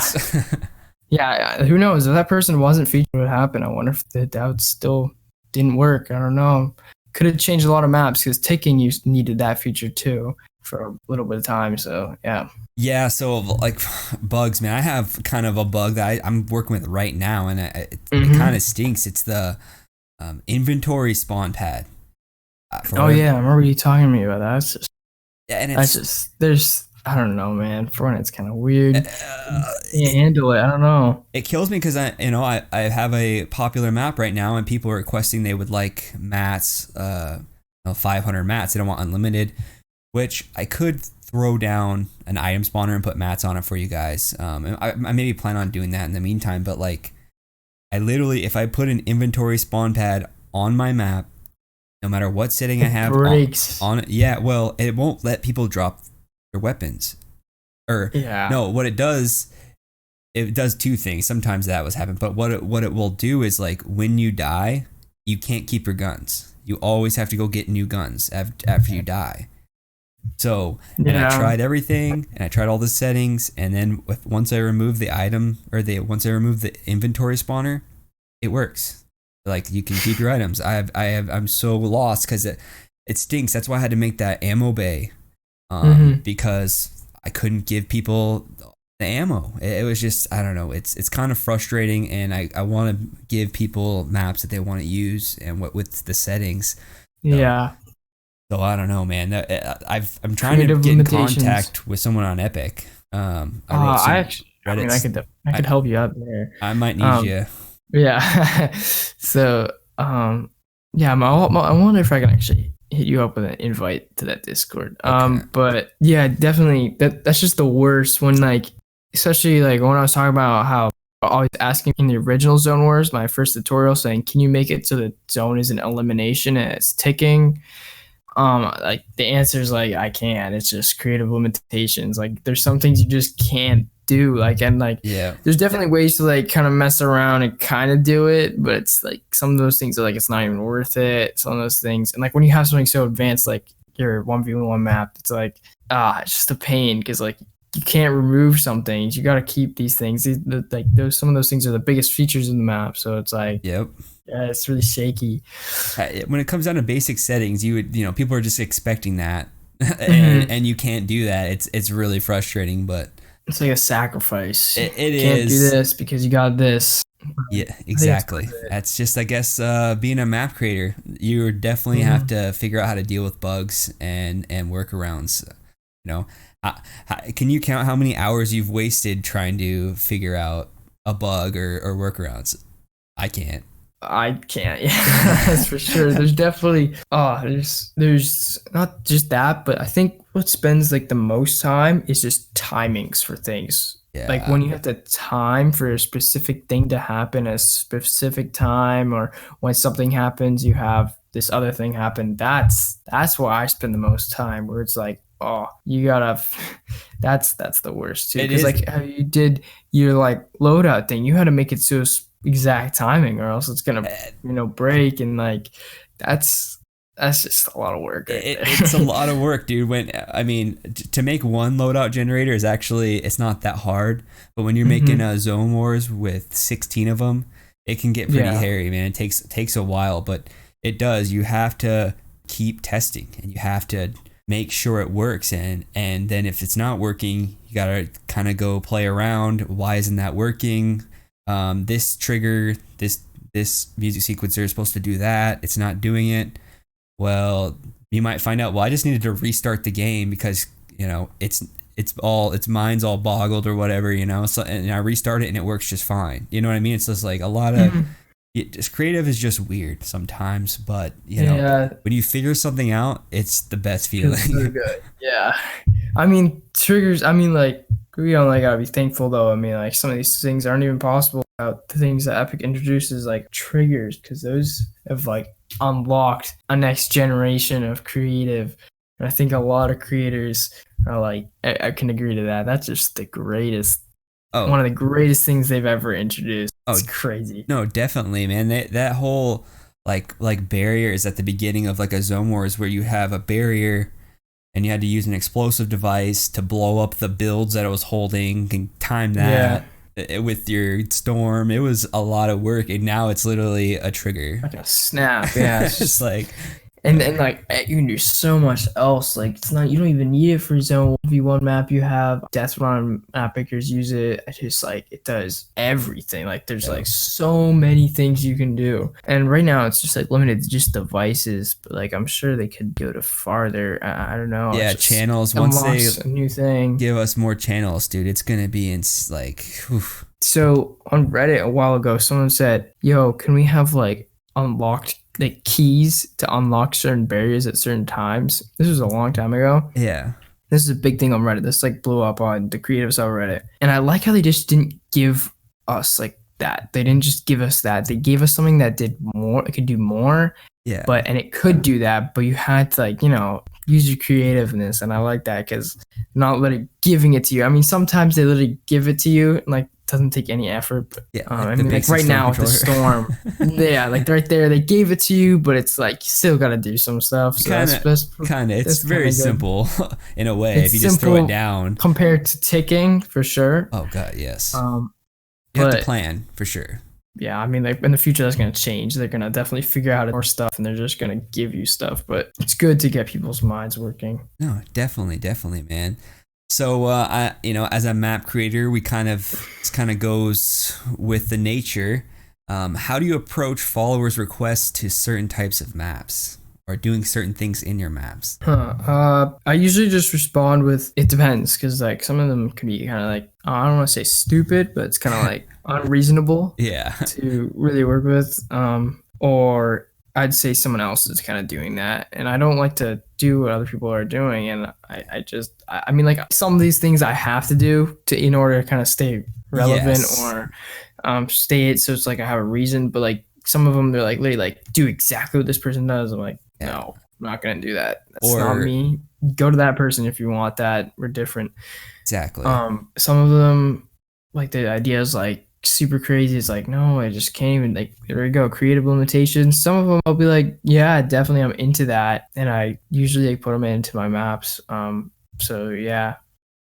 Yeah, who knows? If that person wasn't featured, what happened? I wonder if that would still didn't work. I don't know. Could have changed a lot of maps, because ticking needed that feature too for a little bit of time. So yeah. Yeah, so like bugs, man. I have kind of a bug that I'm working with right now, and it kind of stinks. It's the inventory spawn pad. Yeah, I remember you talking to me about that. It's just, yeah, and there's. I don't know, man. Fortnite's kind of weird. Can't handle it. I don't know. It kills me because I have a popular map right now, and people are requesting they would like mats, 500 mats. They don't want unlimited, which I could throw down an item spawner and put mats on it for you guys. And I maybe plan on doing that in the meantime. But like, I literally, if I put an inventory spawn pad on my map, no matter what setting I have on it, yeah, well, it won't let people drop their weapons. No, what it does two things. Sometimes that was happening, but what it will do is, like, when you die, you can't keep your guns. You always have to go get new guns after you die. So, and I Yeah. tried everything, and I tried all the settings, and then once I removed the item, or once I removed the inventory spawner, it works. Like, you can keep your items. I'm so lost because it stinks. That's why I had to make that ammo bay, because I couldn't give people the ammo. It was just, I don't know. It's kind of frustrating, and I want to give people maps that they want to use and what with the settings. Yeah. So I don't know, man. I'm trying Creative to get in limitations. contact with someone on Epic. I wrote some I mean, Reddits. I could help you out there. I might need you. Yeah. So, yeah, I wonder if I can actually hit you up with an invite to that Discord. Okay. But yeah, definitely that's just the worst when, like, especially like when I was talking about how always asking in the original Zone Wars, my first tutorial, saying, can you make it so the zone is an elimination and it's ticking? Like the answer is like, I can't. It's just creative limitations. Like there's some things you just can't do. Like, and like, Yeah. there's definitely ways to like kind of mess around and kind of do it, but it's like some of those things are like, it's not even worth it. Some of those things. And like when you have something so advanced, like your 1v1 map, it's like, it's just a pain. Cause like you can't remove some things. You got to keep these things. Like some of those things are the biggest features in the map. So it's like, Yep. yeah, it's really shaky. When it comes down to basic settings, people are just expecting that, and you can't do that. It's really frustrating, but it's like a sacrifice. It you can't is. do this because you got this. Yeah, exactly. That's just, I guess, being a map creator, you definitely have to figure out how to deal with bugs and workarounds. You know, can you count how many hours you've wasted trying to figure out a bug or workarounds? I can't. I can't. Yeah, that's for sure. There's definitely there's not just that, but I think what spends like the most time is just timings for things. Yeah. Like when you have to time for a specific thing to happen at a specific time, or when something happens, you have this other thing happen. That's where I spend the most time. Where it's like, oh, you gotta. That's the worst too. Because like how you did your like loadout thing, you had to make it so exact timing, or else it's gonna break, and like that's just a lot of work. It's a lot of work, dude. To make one loadout generator is actually, it's not that hard, but when you're making a Zone Wars with 16 of them, it can get pretty hairy, man. It takes a while, but it does. You have to keep testing, and you have to make sure it works, and then if it's not working, you gotta kind of go play around. Why isn't that working? This trigger, this music sequencer is supposed to do that. It's not doing it. Well, you might find out, well, I just needed to restart the game because, its mind's all boggled or whatever, so, and I restart it and it works just fine. You know what I mean? It's just like a lot of, just creative is just weird sometimes, but when you figure something out, it's the best feeling. It's really good. Yeah. I mean, triggers, like, we only gotta be thankful though. I mean, like, some of these things aren't even possible without the things that Epic introduces, like triggers, because those have like unlocked a next generation of creative. And I think a lot of creators are like, I can agree to that. That's just the greatest, one of the greatest things they've ever introduced. It's crazy. No, definitely, man. That whole like barriers at the beginning of like a Zone Wars where you have a barrier and you had to use an explosive device to blow up the builds that it was holding and time that with your storm. It was a lot of work, and now it's literally a trigger. Like a snap, yeah. It's just like... And then like you can do so much else. Like it's not, you don't even need it for Zone V1 map. You have Death Run map pickers use it. It's just like it does everything. Like there's like so many things you can do. And right now it's just like limited to just devices. But like I'm sure they could go to farther. I don't know. Yeah, channels. Once they a new thing, give us more channels, dude, it's gonna be like. Oof. So on Reddit a while ago, someone said, "Yo, can we have like unlocked like keys to unlock certain barriers at certain times?" This was a long time ago. Yeah. This is a big thing on Reddit. This like blew up on the creative subreddit. And I like how they just didn't give us like that. They didn't just give us that. They gave us something that did more. It could do more. Yeah. And it could do that, but you had to like, use your creativeness. And I like that because not literally giving it to you. I mean, sometimes they literally give it to you and like doesn't take any effort. But, Yeah, I like the mean, like basic right storm now with the controller. storm, yeah, like right there, they gave it to you, but it's like you still got to do some stuff. So kind of, kind of. It's that's kind very of good. simple in a way. It's If you just throw it simple down. compared to ticking for sure. Oh God, yes. Um, You have to but plan for sure. yeah, I mean, like in the future, that's going to change. They're going to definitely figure out more stuff, and they're just going to give you stuff. But it's good to get people's minds working. No, definitely, man. So, as a map creator, this kind of goes with the nature. How do you approach followers' requests to certain types of maps or doing certain things in your maps? I usually just respond with it depends because like some of them can be kind of like I don't want to say stupid, but it's kind of like unreasonable Yeah. to really work with. Or I'd say someone else is kind of doing that, and I don't like to do what other people are doing. And I mean, like some of these things I have to do in order to kind of stay relevant Yes. or stay it. So it's like I have a reason, but like some of them they're like literally like do exactly what this person does. I'm like, Yeah. no, I'm not gonna do that. That's Or- not me. Go to that person if you want that. We're different. Exactly. Some of them like the ideas like super crazy. It's like, no, I just can't even like there we go, creative limitations. Some of them I'll be like, yeah, definitely I'm into that. And I usually like, put them into my maps. So yeah,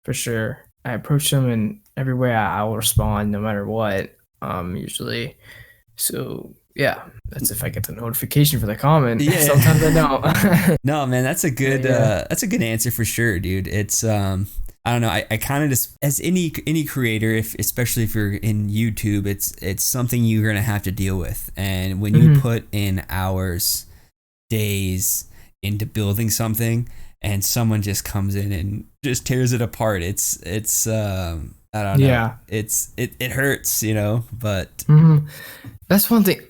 for sure. I approach them in every way I will respond no matter what. Usually. So yeah, that's if I get the notification for the comment. Yeah. Sometimes I don't. No, man, that's a good Yeah. that's a good answer for sure, dude. It's I don't know. I kind of just as any creator, if especially if you're in YouTube, it's something you're gonna have to deal with. And when you put in hours, days into building something, and someone just comes in and just tears it apart, it's I don't know. Yeah. It hurts, but That's one thing.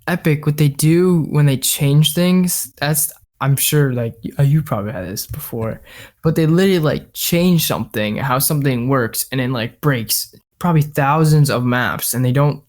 Epic, what they do when they change things, that's I'm sure like you probably had this before, but they literally like change something, how something works, and then like breaks probably thousands of maps, and they don't.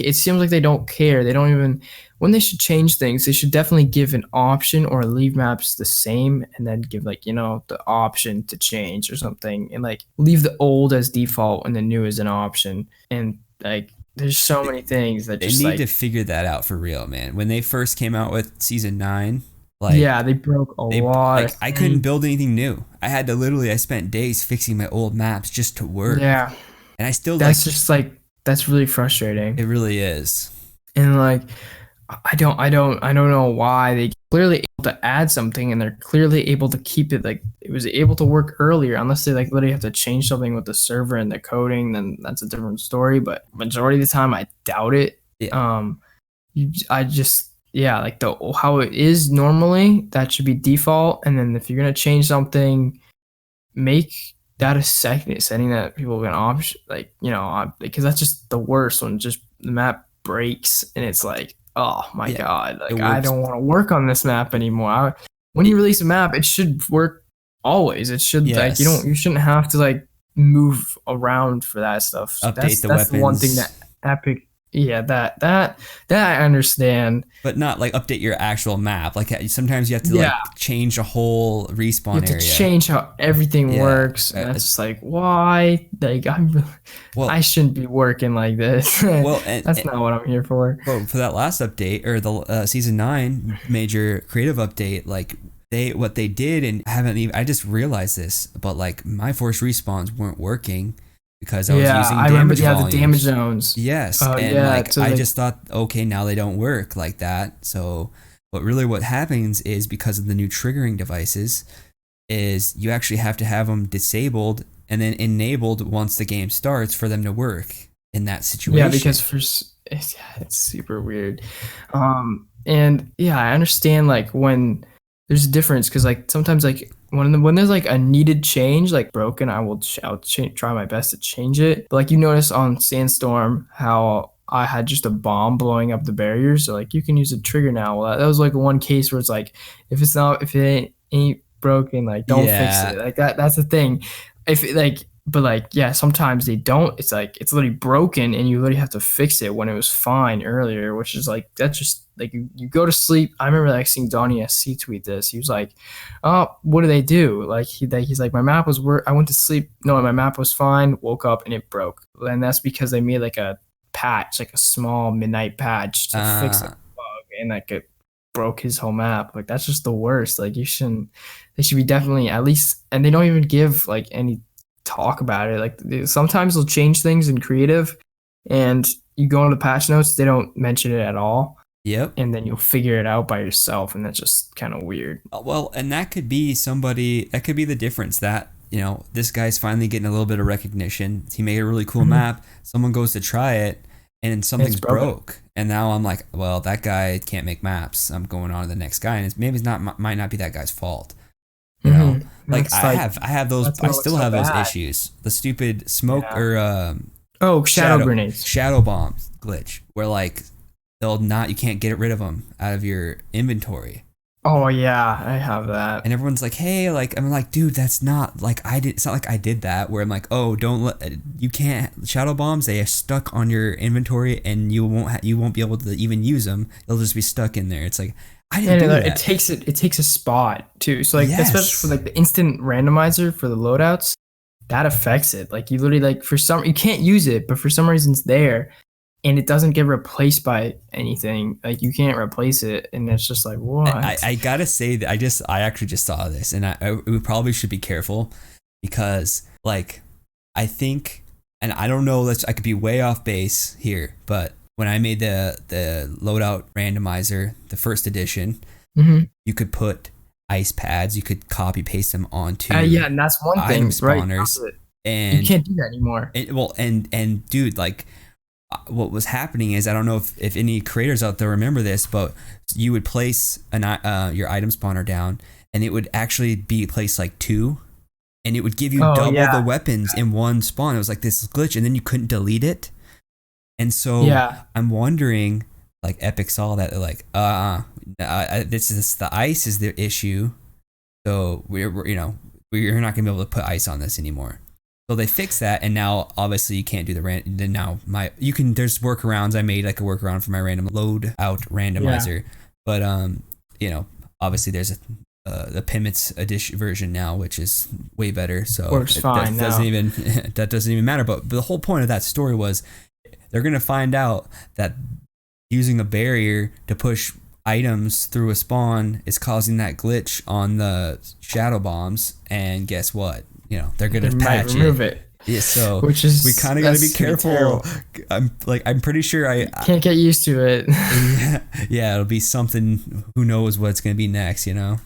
It seems like they don't care. They don't even when they should change things. They should definitely give an option or leave maps the same, and then give like the option to change or something, and like leave the old as default and the new as an option, and like. There's so many things that they just need like to figure that out for real, man. When they first came out with season 9, like yeah, they broke a lot. like I couldn't build anything new. I spent days fixing my old maps just to work. Yeah, And I still that's just like that's really frustrating. it really is. And like I don't know why they clearly able to add something and they're clearly able to keep it like it was able to work earlier unless they like literally have to change something with the server and the coding, then that's a different story. But majority of the time I doubt it. Yeah. I just yeah, like the how it is normally that should be default, and then if you're gonna change something, make that a second setting that people can option like because that's just the worst when just the map breaks and it's like oh my god, like I don't want to work on this map anymore. When you release a map, it should work always. It should like you shouldn't have to like move around for that stuff. Update the that's weapons. The one thing that Epic that I understand. But not like update your actual map. Like sometimes you have to like change a whole respawn area. You have to change how everything works. And that's just like why? Like I shouldn't be working like this. Well, that's not what I'm here for. Well, for that last update or the season 9 major creative update, like what they did and I just realized this, but like my force respawns weren't working. Because I was using I damage remember, volumes. the damage zones. Yes, and I just thought, okay, now they don't work like that. So, but really, what happens is because of the new triggering devices, is you actually have to have them disabled and then enabled once the game starts for them to work in that situation. Yeah, because it's super weird. And yeah, I understand like when there's a difference because like sometimes like. When there's like a needed change, like broken, I'll try my best to change it. But like you notice on Sandstorm how I had just a bomb blowing up the barriers, so like you can use a trigger now. Well, that was like one case where it's like if it ain't broken, like don't fix it. Like that's the thing. If but like, yeah, sometimes they don't. It's like it's literally broken, and you literally have to fix it when it was fine earlier. Which is like that's just like you go to sleep. I remember like seeing Donnie SC tweet this. He was like, "Oh, what do they do?" Like he's like, "My map was I went to sleep. No, my map was fine. Woke up and it broke." And that's because they made like a patch, like a small midnight patch to fix a bug, and like it broke his whole map. Like that's just the worst. Like you shouldn't. They should be definitely at least, and they don't even give like any talk about it. Like sometimes they'll change things in creative, and you go into the patch notes, they don't mention it at all. Yep. And then you'll figure it out by yourself, and that's just kind of weird. Well, and that could be somebody. That could be the difference. That this guy's finally getting a little bit of recognition. He made a really cool map. Someone goes to try it, and something's broke. And now I'm like, well, that guy can't make maps. I'm going on to the next guy, and it's might not be that guy's fault. You know, like I have those. I still have those issues. The stupid smoke or shadow grenades, shadow bombs glitch, where like you can't get rid of them out of your inventory. Oh yeah, I have that. And everyone's like, hey, like I'm like, dude, that's not like it's not like I did that. Where I'm like, oh, you can't shadow bombs. They are stuck on your inventory, and you won't be able to even use them. They'll just be stuck in there. It's like. I didn't do that. It takes a spot too. So like especially for like the instant randomizer for the loadouts, that affects it. Like you literally like you can't use it, but for some reason it's there, and it doesn't get replaced by anything. Like you can't replace it, and it's just like what? I gotta say that I actually just saw this, and we probably should be careful because like I think, and I don't know. I could be way off base here, but. When I made the loadout randomizer, the first edition, you could put ice pads. You could copy paste them onto and that's one thing, spawners, right? And you can't do that anymore. And dude, like what was happening is I don't know if any creators out there remember this, but you would place your item spawner down, and it would actually be placed like 2, and it would give you double the weapons in one spawn. It was like this glitch, and then you couldn't delete it. And so I'm wondering, like Epic saw that, they're like, the ice is the issue, so we're not gonna be able to put ice on this anymore. So they fixed that, and now obviously you can't do the there's workarounds. I made like a workaround for my random loadout randomizer, but obviously there's the Pimmit's edition version now, which is way better. So works fine. That doesn't even matter. But the whole point of that story was. They're going to find out that using a barrier to push items through a spawn is causing that glitch on the shadow bombs. And guess what? They're going to patch it. Yeah, so we kind of got to be careful. I'm pretty sure I can't get used to it. yeah, it'll be something. Who knows what's going to be next, And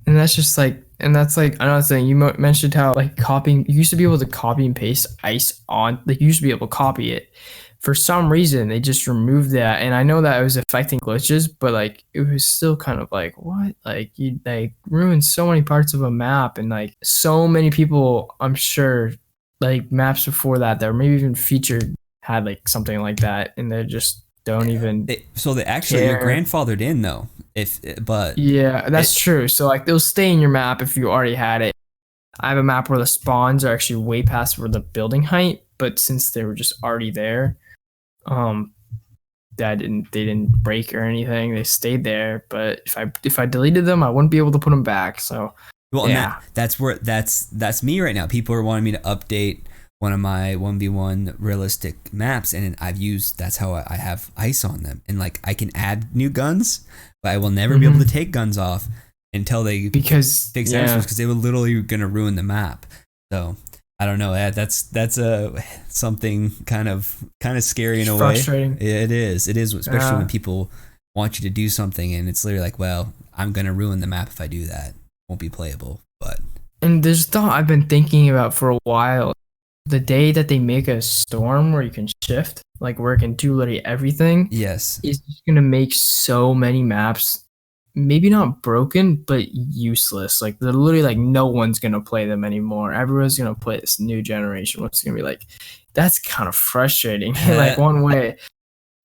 that's just like, another thing you mentioned how like copying, you used to be able to copy and paste ice on, like you used to be able to copy it. For some reason, they just removed that, and I know that it was affecting glitches, but like it was still kind of like what? Like you like ruined so many parts of a map, and like so many people, I'm sure, like maps before that were maybe even featured had like something like that, and they just don't even. So they actually you're grandfathered in though, yeah, that's true. So like they'll stay in your map if you already had it. I have a map where the spawns are actually way past where the building height, but since they were just already there. They didn't break or anything. They stayed there, but if I deleted them, I wouldn't be able to put them back. So that's me right now. People are wanting me to update one of my 1v1 realistic maps, and that's how I have ice on them, and like I can add new guns, but I will never be able to take guns off until they fix episodes, because they were literally gonna ruin the map. So I don't know. That's something kind of scary in a way. Frustrating. It is, especially when people want you to do something, and it's literally like, well, I'm gonna ruin the map if I do that. It won't be playable. And there's thought I've been thinking about for a while. The day that they make a storm where you can shift, like where it can do literally everything, yes, is just gonna make so many maps. Maybe not broken, but useless. Like they're literally like no one's gonna play them anymore. Everyone's gonna play this new generation. What's gonna be like? That's kind of frustrating. Like one way,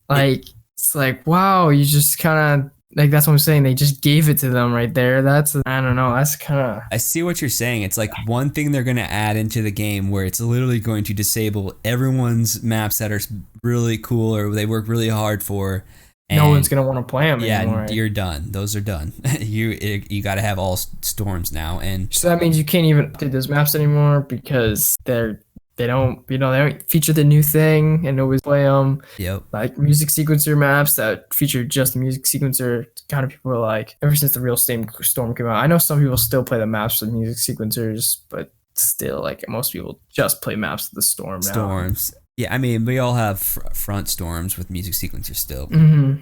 like it's like wow, you just kind of like that's what I'm saying. They just gave it to them right there. I don't know. That's kind of. I see what you're saying. It's like one thing they're going to add into the game where it's literally going to disable everyone's maps that are really cool or they work really hard for. No one's gonna want to play them anymore. Yeah, you're done. Those are done. You got to have all storms now, and so that means you can't even update those maps anymore because they don't feature the new thing and nobody's play them. Yep. Like music sequencer maps that feature just the music sequencer. Kind of people are like, ever since the real storm came out, I know some people still play the maps with music sequencers, but still, like most people just play maps with the storm now. Storms. Yeah, I mean, we all have front storms with music sequencers still. Mm-hmm.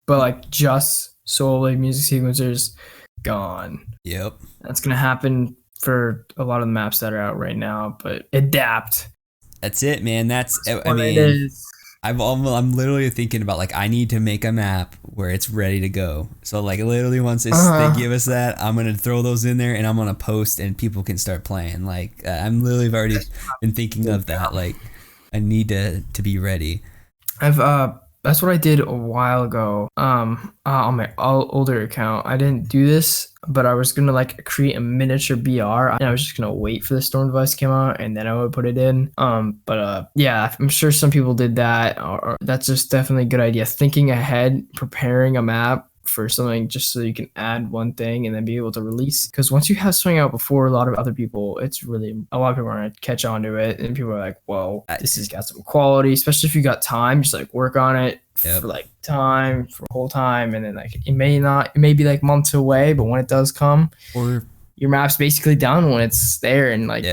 But like just solely music sequencers, gone. Yep. That's gonna happen for a lot of the maps that are out right now. But adapt. That's it, man. That's what I mean, it is. I'm literally thinking about like I need to make a map where it's ready to go. So like literally once they give us that, I'm gonna throw those in there and I'm gonna post and people can start playing. Like I'm literally already been thinking of that. Like I need to be ready. That's what I did a while ago. On my older account, I didn't do this, but I was gonna like create a miniature BR, and I was just gonna wait for the storm device to come out, and then I would put it in. Yeah, I'm sure some people did that, or that's just definitely a good idea. Thinking ahead, preparing a map for something just so you can add one thing and then be able to release. Because once you have something out before a lot of other people, it's really a lot of people are gonna catch on to it, and people are like, "Whoa, this has got some quality." Especially if you got time, just like work on it for like time for a whole time, and then like it may be like months away, but when it does come, or your map's basically done when it's there and like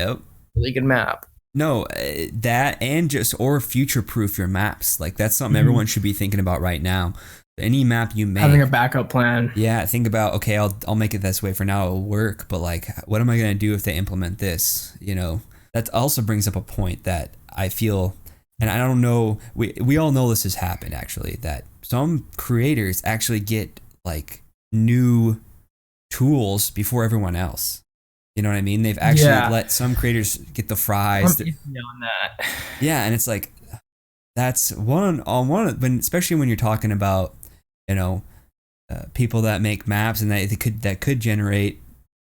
really good map. No, that and just or future proof your maps. Like that's something everyone should be thinking about right now. Any map you make, having a backup plan. Yeah, think about, okay, I'll make it this way for now, it'll work, but like what am I going to do if they implement this? You know, that also brings up a point that I feel, and I don't know, we all know this has happened actually, that some creators actually get like new tools before everyone else. You know what I mean? They've actually let some creators get the fries. I'm on that. Yeah, and it's like that's one when especially when you're talking about, you know, people that make maps and that could generate,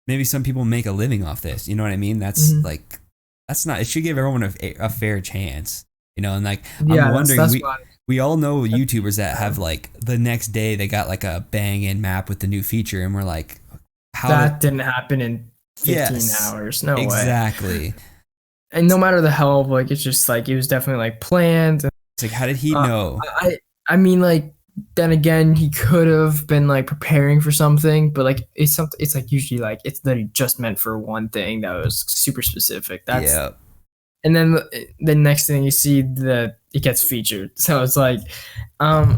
maybe some people make a living off this. You know what I mean? That's like that's not. It should give everyone a fair chance. You know, and like I'm wondering, we all know YouTubers that have like the next day they got like a bang in map with the new feature, and we're like, how that didn't happen in 15 hours? No way. Exactly. And no matter the help, like it's just like it was definitely like planned. It's like, how did he know? I mean, like then again, he could have been like preparing for something, but like it's something. It's like usually like it's literally just meant for one thing that was super specific. That's And then the next thing you see that it gets featured. So it's like, I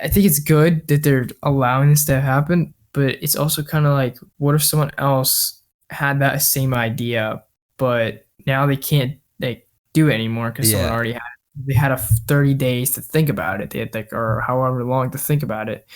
think it's good that they're allowing this to happen, but it's also kind of like, what if someone else had that same idea, but now they can't do it anymore because someone already had. They had 30 days to think about it. They had like, or however long to think about it,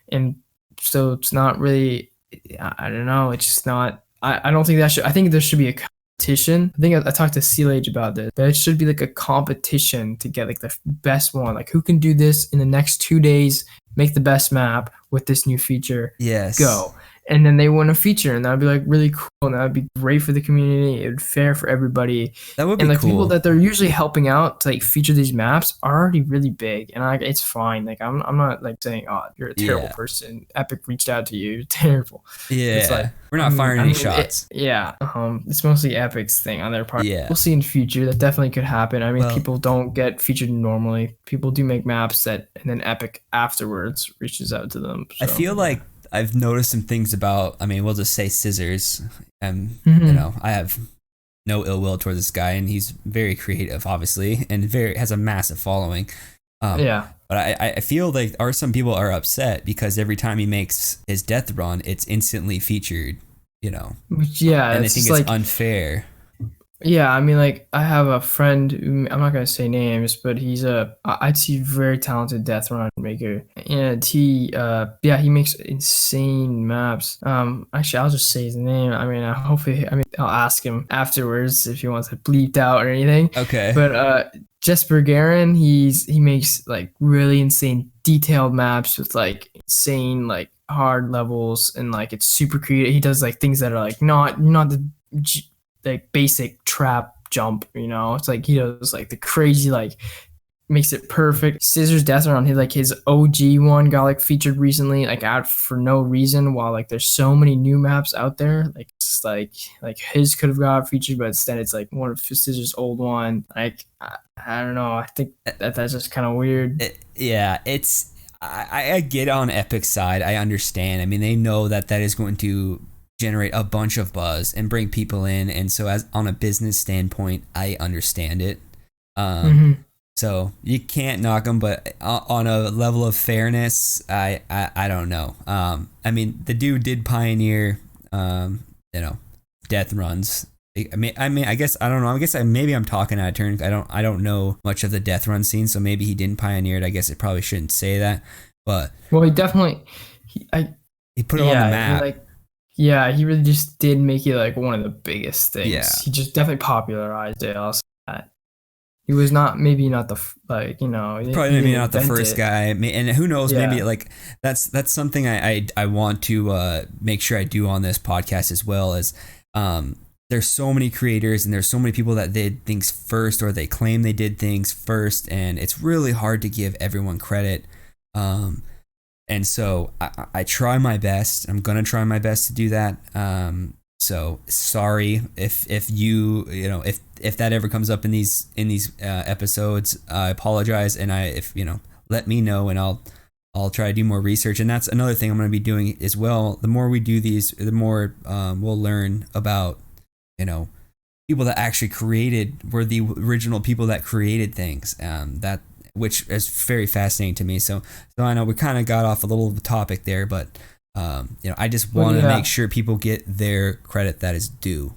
and so it's not really. I don't know. It's just not. I don't think that should. I think there should be a competition. I think I talked to Sealage about this. But it should be like a competition to get like the best one. Like who can do this in the next 2 days? Make the best map with this new feature. Yes. Go. And then they win a feature, and that'd be like really cool, and that'd be great for the community. It would be fair for everybody. That would be and like cool. People that they're usually helping out to like feature these maps are already really big, and like it's fine. Like I'm not like saying, oh, you're a terrible person. Epic reached out to you. You're terrible. Yeah. It's like, we're not firing any shots. It's mostly Epic's thing on their part. Yeah. We'll see in future. That definitely could happen. I mean, people don't get featured normally. People do make maps and then Epic afterwards reaches out to them. So. I feel like I've noticed some things about, I mean, we'll just say Scissors, and you know, I have no ill will towards this guy, and he's very creative, obviously, and has a massive following. But I feel like some people are upset because every time he makes his death run, it's instantly featured, you know. Yeah, and I think it's unfair. Yeah, I mean, like, I have a friend, I'm not going to say names, but I'd say very talented death run maker. And he makes insane maps. Actually, I'll just say his name. I mean, I'll ask him afterwards if he wants it bleeped out or anything. Okay. But, Jesper Garin, he makes, like, really insane detailed maps with, like, insane, like, hard levels, and like it's super creative. He does like things that are like not the like basic trap jump, you know. It's like he does like the crazy, like makes it perfect. Scissors Death Run, he like his OG one got like featured recently, like out for no reason, while like there's so many new maps out there. Like it's like his could have got featured, but instead it's like one of Scissors' old one. Like I don't know. I think that's just kind of weird. It's I get on Epic's side. I understand. I mean, they know that is going to generate a bunch of buzz and bring people in, and so as on a business standpoint, I understand it. So you can't knock them, but on a level of fairness, I don't know. I mean, the dude did pioneer, death runs. I mean, I guess I don't know. I guess maybe I'm talking out of turn. I don't know much of the death run scene, so maybe he didn't pioneer it. I guess it probably shouldn't say that, but well, he definitely he put it on the map. He really just did make it like one of the biggest things. Yeah. He just definitely popularized it. I'll say that. He was maybe not the probably maybe not the first guy, and who knows, maybe like that's something I want to make sure I do on this podcast as well, as there's so many creators and there's so many people that did things first, or they claim they did things first, and it's really hard to give everyone credit. And so I try my best. I'm gonna try my best to do that. So sorry if you if that ever comes up in these episodes. I apologize, and let me know, and I'll try to do more research. And that's another thing I'm going to be doing as well. The more we do these, the more we'll learn about people that actually were the original people that created things. Which is very fascinating to me. So I know we kind of got off a little topic there, but I just want to make sure people get their credit that is due.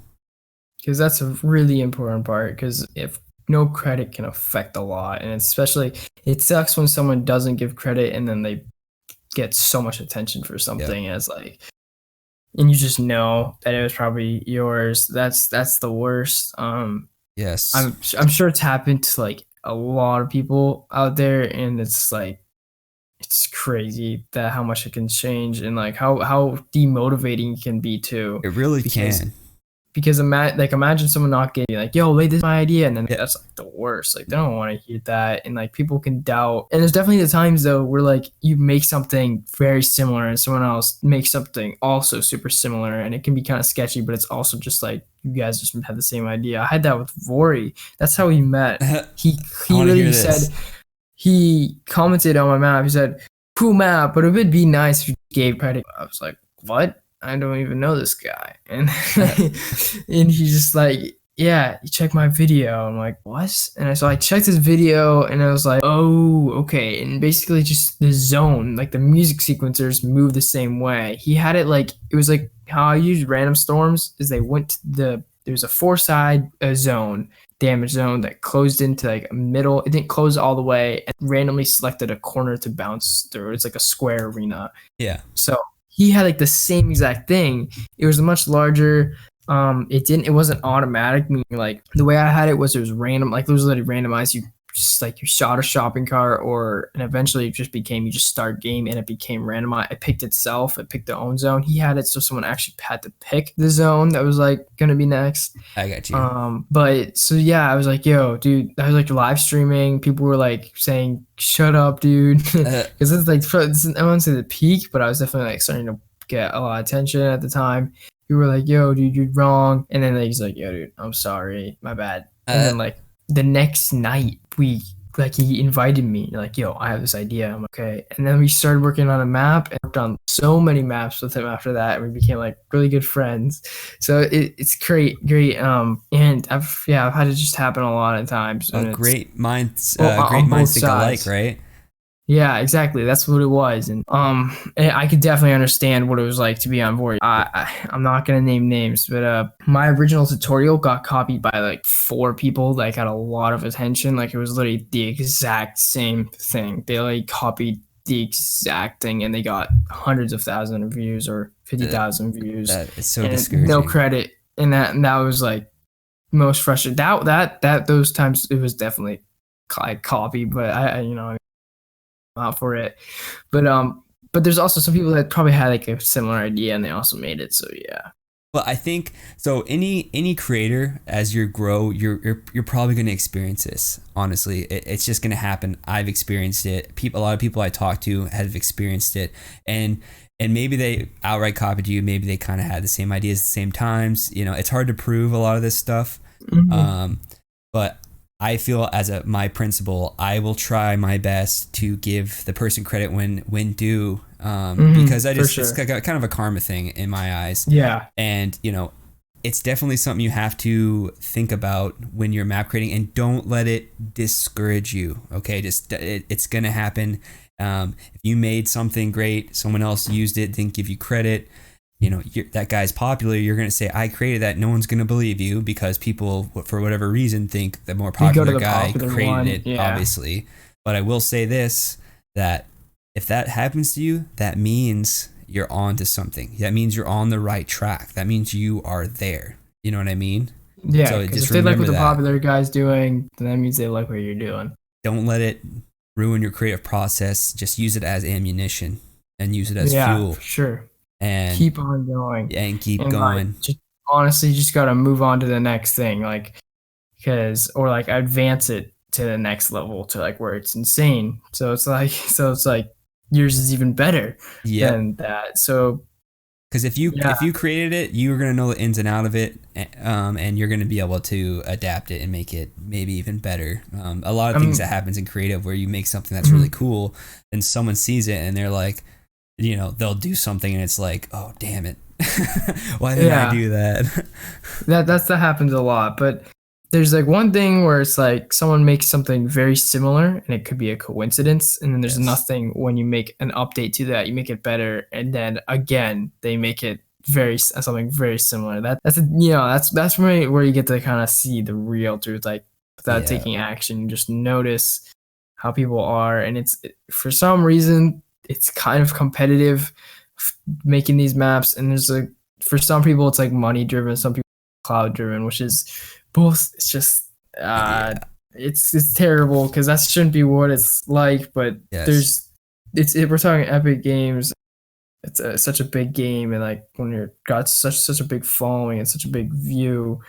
Because that's a really important part, because if no credit can affect a lot, and especially it sucks when someone doesn't give credit and then they get so much attention for something as like, and you just know that it was probably yours. That's the worst. Yes. I'm sure it's happened to like a lot of people out there, and it's like, it's crazy that how much it can change, and like how demotivating it can be too. It really can. Because imagine someone not getting like, yo, wait, this is my idea, and then that's like the worst. Like they don't want to hear that, and like people can doubt. And there's definitely the times though where like you make something very similar and someone else makes something also super similar, and it can be kind of sketchy, but it's also just like you guys just had the same idea. I had that with Vori. That's how we met. He really said, he commented on my map. He said, "Cool map, but it would be nice if you gave credit." I was like, "What? I don't even know this guy." And and he's just like, "Yeah, you check my video." I'm like, "What?" And so I checked his video, and I was like, "Oh, okay." And basically just the zone, like the music sequencers move the same way. He had it like, it was like how I use random storms is they went to there's a 4-side zone, damage zone, that closed into like a middle. It didn't close all the way, and randomly selected a corner to bounce through. It's like a square arena. Yeah. So he had like the same exact thing. It was much larger. It wasn't automatic, meaning like the way I had it was random, like it was literally randomized. You just like you shot a shopping cart, and eventually it just became, you just start game and it became randomized. It picked itself. It picked the own zone. He had it so someone actually had to pick the zone that was like gonna be next. I got you. But so yeah, I was like, yo, dude, I was like live streaming. People were like saying, "Shut up, dude," because it's like, I wouldn't say the peak, but I was definitely like starting to get a lot of attention at the time. You were like, "Yo, dude, you're wrong," and then he's like, "Yo, dude, I'm sorry, my bad." And then like the next night, he invited me, like, "Yo, I have this idea." I'm like, "Okay." And then we started working on a map and worked on so many maps with him after that, and we became like really good friends. So it's great. And I've had it just happen a lot of times. Great minds think alike, right? Yeah, exactly. That's what it was. And I could definitely understand what it was like to be on board. I'm not going to name names, but my original tutorial got copied by like 4 people that got a lot of attention. Like it was literally the exact same thing. They like copied the exact thing, and they got hundreds of thousands of views or 50,000 views. That is so discouraging. No credit. And that was like most frustrating. That those times it was definitely like copy, but I out for it. But but there's also some people that probably had like a similar idea and they also made it. So yeah. Well, I think so. Any creator, as you grow, you're probably going to experience this. Honestly, it's just going to happen. I've experienced it. A lot of people I talk to have experienced it, and maybe they outright copied you. Maybe they kind of had the same ideas at the same times. You know, it's hard to prove a lot of this stuff. But I feel as my principle, I will try my best to give the person credit when due, because it's kind of a karma thing in my eyes. Yeah. And, you know, it's definitely something you have to think about when you're map creating, and don't let it discourage you. Okay. It's going to happen. If you made something great, someone else used it, didn't give you credit, you know, that guy's popular, you're going to say, I created that. No one's going to believe you because people, for whatever reason, think the more popular guy created it, obviously. But I will say this, that if that happens to you, that means you're on to something. That means you're on the right track. That means you are there. You know what I mean? Yeah, so just if they like what the popular guy's doing, then that means they like what you're doing. Don't let it ruin your creative process. Just use it as ammunition and use it as fuel. For sure. And keep on going. And keep going. Like, honestly, just got to move on to the next thing. Like, or advance it to the next level to like where it's insane. So it's like yours is even better than that. So, because if you created it, you're gonna know the ins and out of it, and you're gonna be able to adapt it and make it maybe even better. A lot of things that happens in creative where you make something that's really cool, and someone sees it and they're like, you know, they'll do something and it's like, oh damn it, why did I do that? that happens a lot. But there's like one thing where it's like someone makes something very similar and it could be a coincidence, and then there's nothing when you make an update to that, you make it better, and then again they make it something very similar. That's where you get to kind of see the real truth, like without taking action. You just notice how people are, and it's for some reason it's kind of competitive making these maps, and there's like, for some people it's like money driven, some people cloud driven, which is both. It's just it's terrible because that shouldn't be what it's like. But we're talking Epic Games. It's such a big game, and like when you're got such a big following and such a big view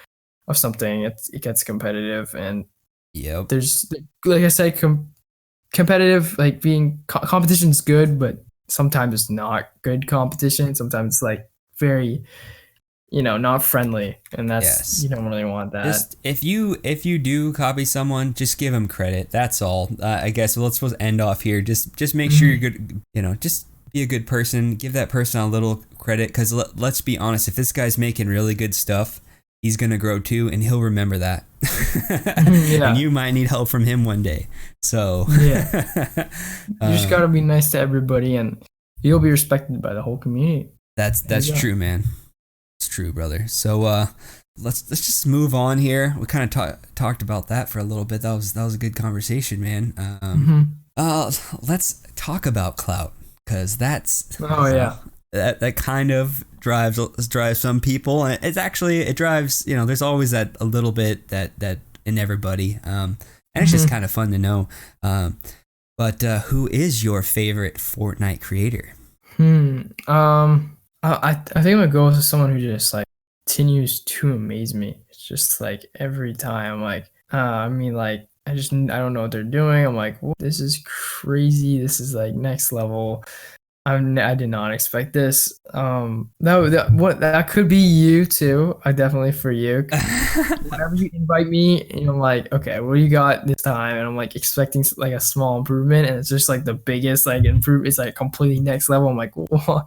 of something, it gets competitive. And there's, like I said, competitive, like being competition is good, but sometimes it's not good competition. Sometimes it's like very, not friendly, and that's you don't really want that. Just if you do copy someone, just give them credit. That's all. I guess let's end off here. Just make sure you're good. Just be a good person. Give that person a little credit, because let's be honest. If this guy's making really good stuff, he's gonna grow too, and he'll remember that. And you might need help from him one day. So you just gotta be nice to everybody, and you'll be respected by the whole community. That's true, man. It's true, brother. So let's just move on here. We kind of talked about that for a little bit. That was a good conversation, man. Let's talk about clout, because that's that kind of drives some people, and it drives, there's always that a little bit that in everybody, and it's just kind of fun to know. But who is your favorite Fortnite creator? I think I'm gonna go with someone who just like continues to amaze me. It's just like every time, like I don't know what they're doing. I'm like, this is crazy. This is like next level. I did not expect this. That could be you too. I definitely for you. Whenever you invite me, and I'm like, okay, what do you got this time? And I'm like expecting like a small improvement, and it's just like the biggest like improvement. It's like completely next level. I'm like, whoa,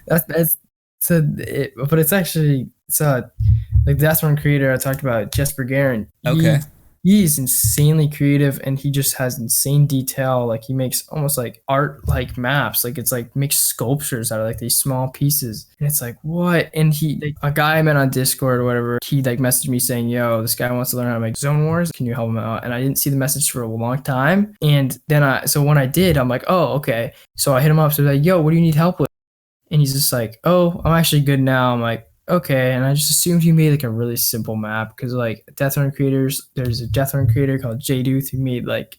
but it's actually like that's one creator I talked about, Jesper Guerin. Okay. He is insanely creative, and he just has insane detail. Like he makes almost like art like maps. Like it's like makes sculptures out of like these small pieces. And it's like, what? And a guy I met on Discord or whatever, he like messaged me saying, yo, this guy wants to learn how to make Zone Wars. Can you help him out? And I didn't see the message for a long time. And then so when I did, I'm like, oh, okay. So I hit him up. So like, yo, what do you need help with? And he's just like, oh, I'm actually good now. I'm like, okay. And I just assumed he made like a really simple map, because like Deathrun creators, there's a Deathrun creator called JDuth who made like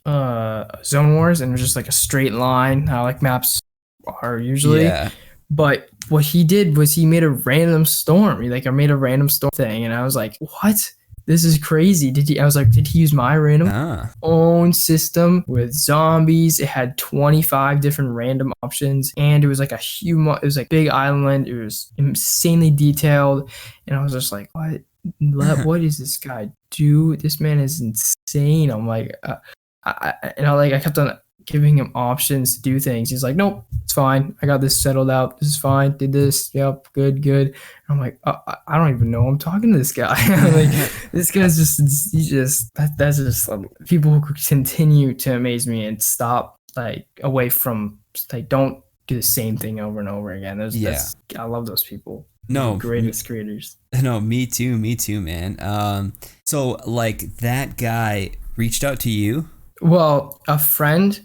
Zone Wars, and it was just like a straight line, how like maps are usually. Yeah. But what he did was he made a random storm. I made a random storm thing, and I was like, "What? This is crazy." I was like, "Did he use my random Ah. own system with zombies?" It had 25 different random options, and it was like it was like big island. It was insanely detailed, and I was just like, "What? What is this guy do? This man is insane." I'm like, I kept on giving him options to do things. He's like, "Nope, it's fine. I got this settled out. This is fine. Did this. Yep, good, good." And I'm like, I don't even know I'm talking to this guy. Like, this guy's that's just people who continue to amaze me and stop like away from like don't do the same thing over and over again. I love those people. No, The greatest creators. no, me too, man. So like that guy reached out to you. Well, a friend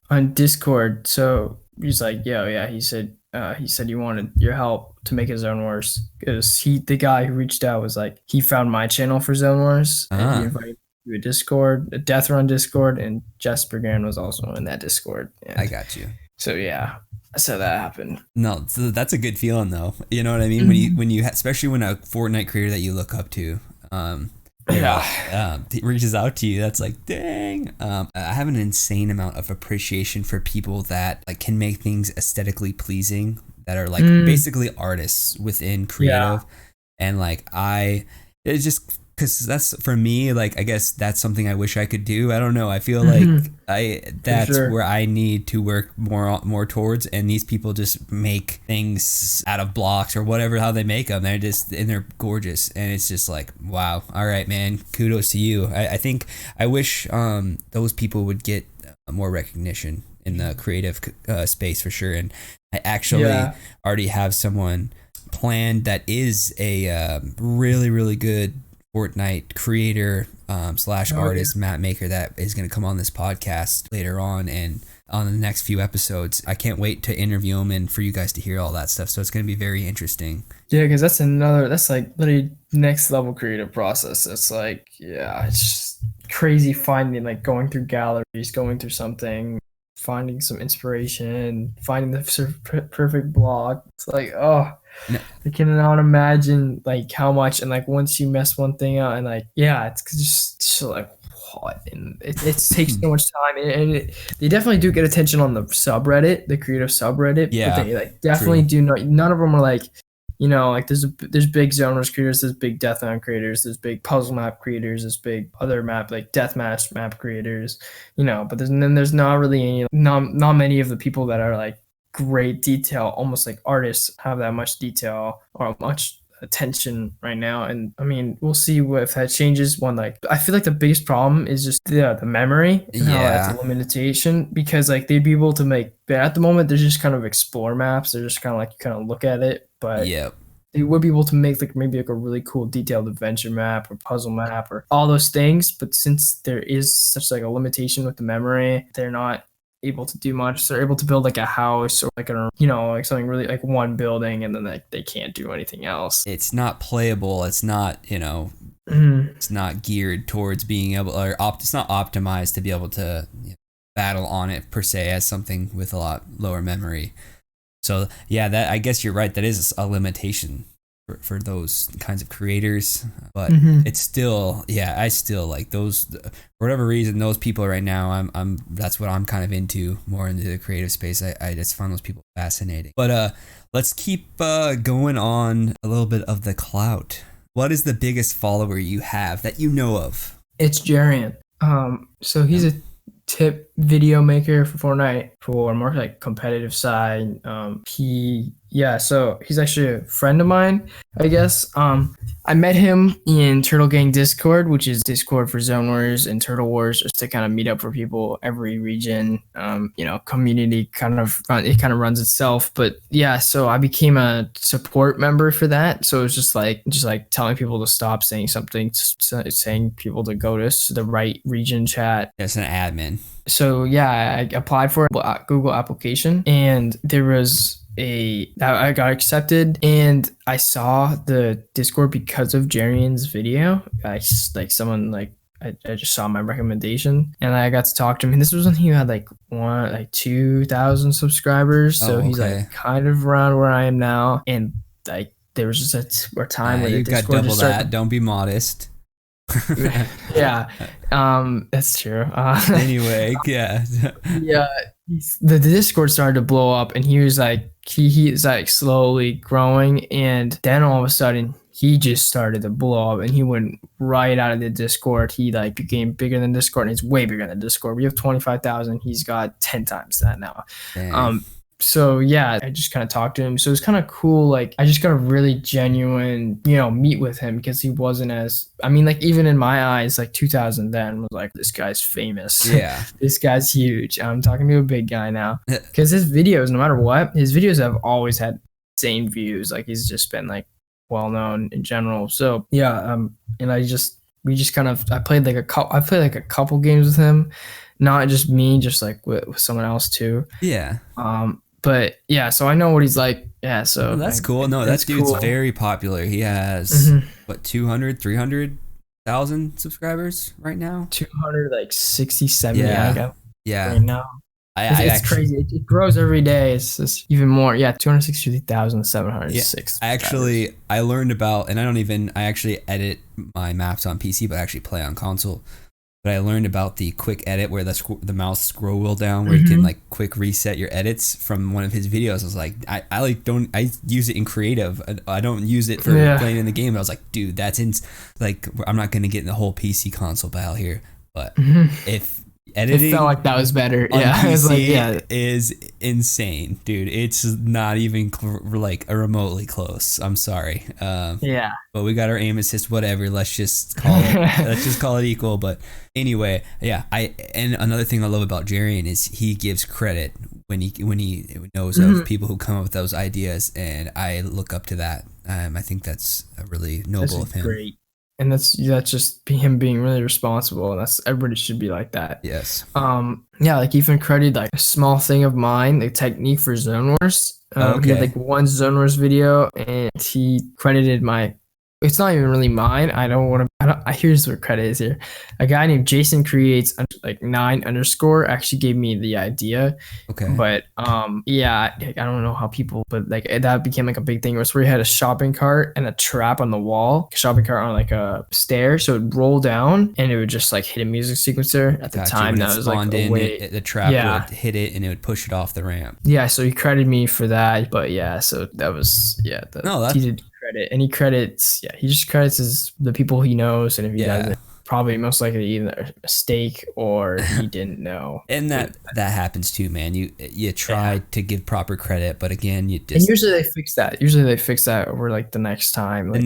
on Discord. So he's like, "Yo, yeah." He said he wanted your help to make his Zone Wars because the guy who reached out was like, he found my channel for Zone Wars and he invited me to a Discord, a Death Run Discord, and Jesper Gan was also in that Discord. And I got you. so yeah, so that happened. No, so that's a good feeling though. You know what I mean? When you especially when a Fortnite creator that you look up to, reaches out to you, that's like, dang. I have an insane amount of appreciation for people that like can make things aesthetically pleasing, that are like basically artists within creative. And like it's just because that's for me, like I guess that's something I wish I could do. I don't know, I feel like that's where I need to work more towards, and these people just make things out of blocks or whatever, how they make them. They're gorgeous, and it's just like, wow, all right, man, kudos to you. I think I wish those people would get more recognition in the creative space for sure. And I actually already have someone planned that is a really, really good Fortnite creator slash artist, map maker, that is going to come on this podcast later on and on the next few episodes. I can't wait to interview him and for you guys to hear all that stuff. So it's going to be very interesting. Yeah, because that's like literally next level creative process. It's like, it's just crazy finding, like going through galleries, going through something, finding some inspiration, finding the perfect blog. It's like, I cannot imagine like how much, and like once you mess one thing out, and like it's just like what, and it takes so much time, and they definitely do get attention on the subreddit, the creative subreddit. But they like definitely do not. None of them are like, like there's big Zoners creators, there's big deathmatch creators, there's big puzzle map creators, there's big other map like deathmatch map creators, but there's not really any, not many of the people that are like great detail, almost like artists, have that much detail or much attention right now. And I mean, we'll see if that changes. Like I feel like the biggest problem is just the memory and how that's a limitation, because like they'd be able to make, but at the moment they're just kind of explore maps, they're just kind of like, you kind of look at it, but they would be able to make like maybe like a really cool detailed adventure map or puzzle map or all those things. But since there is such like a limitation with the memory, they're not able to do much. They're able to build like a house or like like something really like one building, and then like they can't do anything else. It's not playable. It's not, it's not geared towards being able, or it's not optimized to be able to battle on it per se as something with a lot lower memory. So that, I guess you're right. That is a limitation for those kinds of creators, but it's still, I still like those, for whatever reason, those people right now, that's what I'm kind of into, more into the creative space. I just find those people fascinating. But let's keep going on a little bit of the clout. What is the biggest follower you have that you know of? It's Jarian. So he's a tip video maker for Fortnite for more like competitive side. So he's actually a friend of mine, I guess. I met him in Turtle Gang Discord, which is Discord for Zone Wars and Turtle Wars, just to kind of meet up for people every region. Community kind of runs itself. But so I became a support member for that. So it's just like telling people to stop saying something, saying people to go to the right region chat. That's an admin. So I applied for a Google application, and I got accepted, and I saw the Discord because of Jarian's video. I I just saw my recommendation and I got to talk to him. And this was when he had like 2,000 subscribers. So Oh, he's okay. like kind of around where I am now. And like there was just a time where the You got Discord double just started that. Don't be modest. yeah, that's true. Anyway, yeah. Yeah, the Discord started to blow up, and he was like, he is like slowly growing, and then all of a sudden he just started to blow up, and he went right out of the Discord. He like became bigger than Discord, and he's way bigger than Discord. We have 25,000. He's got 10 times that now. Dang. So yeah, I just kind of talked to him. So it was kind of cool. Like I just got a really genuine, meet with him because he wasn't as, I mean, like even in my eyes, like 2000 then was like, this guy's famous. Yeah. This guy's huge. I'm talking to a big guy now because his videos, no matter what, his videos have always had insane views. Like he's just been like well known in general. So yeah, and I played like a couple games with him, not just me, just like with someone else too. Yeah. But yeah, so I know what he's like. Yeah, so Oh, that's cool. No, that dude's very popular. He has what 200, 300,000 subscribers right now. 200, like 60, 70. Yeah. Right now. It's actually, crazy. It grows every day. It's just even more. Yeah, 260,706. Yeah, I learned about, and I actually edit my maps on PC, but I actually play on console. But I learned about the quick edit where the mouse scroll wheel down, where you can like quick reset your edits from one of his videos. I was like, I use it in creative. I don't use it for playing in the game. I was like, dude, I'm not gonna get in the whole PC console battle here. But if editing, it felt like that was better. On Yeah, PC it was like, is insane, dude. It's not even like a remotely close. I'm sorry. yeah. But we got our aim assist, whatever. Let's just call it equal. But anyway, yeah. And another thing I love about Jarian is he gives credit when he knows of people who come up with those ideas, and I look up to that. I think that's a really noble of him. Great. And that's just him being really responsible, and everybody should be like that. Yes. Yeah, like even credited like a small thing of mine, the technique for Zone Wars. He had like one Zone Wars video, and he credited it's not even really mine. Here's what credit is here. A guy named Jason Creates like 9_ actually gave me the idea. Okay. But yeah, I don't know how but like that became like a big thing. It was where he had a shopping cart and a trap on the wall, a shopping cart on like a stair, so it would roll down and it would just like hit a music sequencer at the time. That was like a way the trap would hit it and it would push it off the ramp. Yeah, so he credited me for that. But yeah, so that was he did credit, and he just credits the people he knows, and if he doesn't, probably most likely either a mistake or he didn't know. And that happens too, man. You try to give proper credit, but again, you just, and usually they fix that over like the next time. Like,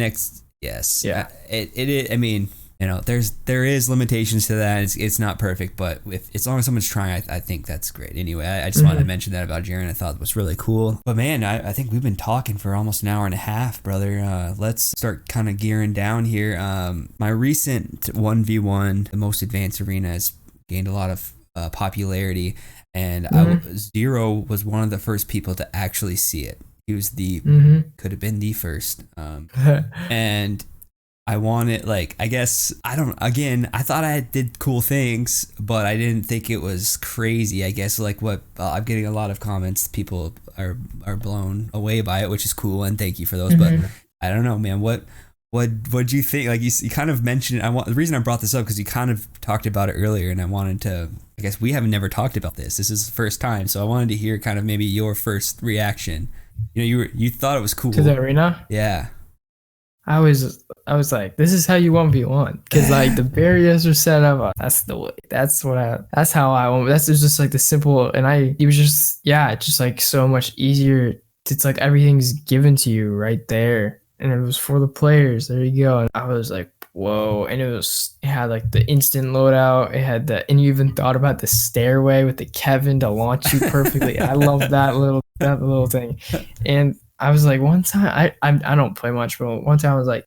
yes. Yeah. I mean, there is limitations to that. It's not perfect, but as long as someone's trying, I think that's great. Anyway, I just wanted to mention that about Jaren. I thought it was really cool. But man, I think we've been talking for almost an hour and a half, brother. Let's start kind of gearing down here. My recent 1v1, the most advanced arena, has gained a lot of popularity, and Zero was one of the first people to actually see it. He was could have been the first, and I wanted, I thought I did cool things, but I didn't think it was crazy. I guess I'm getting a lot of comments. People are blown away by it, which is cool, and thank you for those. But I don't know, man. What'd you think? Like you kind of mentioned it. The reason I brought this up because you kind of talked about it earlier, and I wanted to. I guess we haven't never talked about this. This is the first time, so I wanted to hear kind of maybe your first reaction. You thought it was cool to the arena. Yeah. I was like, this is how you 1v1, because like the barriers are set up. That's the way. That's how I want. That's just like the simple. And it was just it's just like so much easier. It's like everything's given to you right there, and it was for the players. There you go. And I was like, whoa. And it had like the instant loadout. It had and you even thought about the stairway with the Kevin to launch you perfectly. I love that little thing. And I was like, one time, I don't play much, but one time I was like,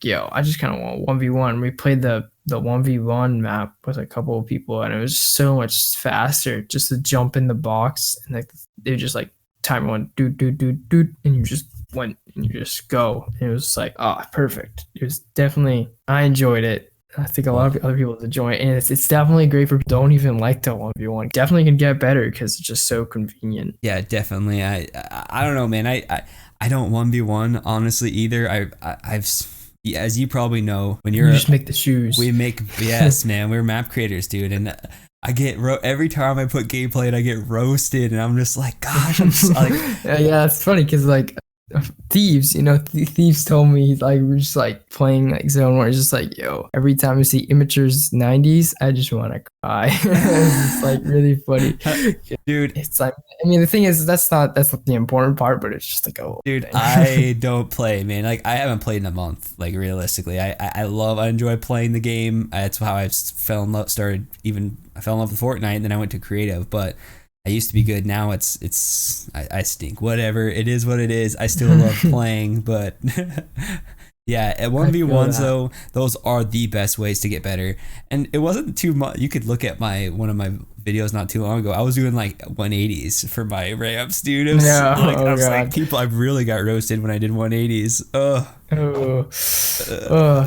yo, I just kind of want 1v1. We played the 1v1 map with a couple of people, and it was so much faster just to jump in the box, and like they just like timer one, doot, and you just went and you just go. And it was like, perfect. It was definitely, I enjoyed it. I think a lot of other people to join, and it's definitely great for people who don't even like to 1v1. Definitely can get better because it's just so convenient. Yeah, definitely. I don't know, man. I don't 1v1 honestly either. I've yeah, as you probably know, when You just make the shoes. we make yes, man. We're map creators, dude, and I get every time I put gameplay and I get roasted, and I'm just like, gosh, I'm just like, Yeah, it's funny because like thieves, thieves told me like we're just like playing like zone where it's just like, yo, every time I see Immature's 90s, I just want to cry. It's like really funny, dude. It's like, I mean, the thing is that's not the important part, but it's just like, oh, Dude, I don't play, man. Like I haven't played in a month. Like realistically, I enjoy playing the game. That's how I fell in love. I fell in love with Fortnite, and then I went to creative. But I used to be good. Now I stink. Whatever. It is what it is. I still love playing, but yeah, at 1v1s though, those are the best ways to get better. And it wasn't too much. You could look at one of my videos not too long ago. I was doing like 180s for my ramps, dude. It was I really got roasted when I did 180s.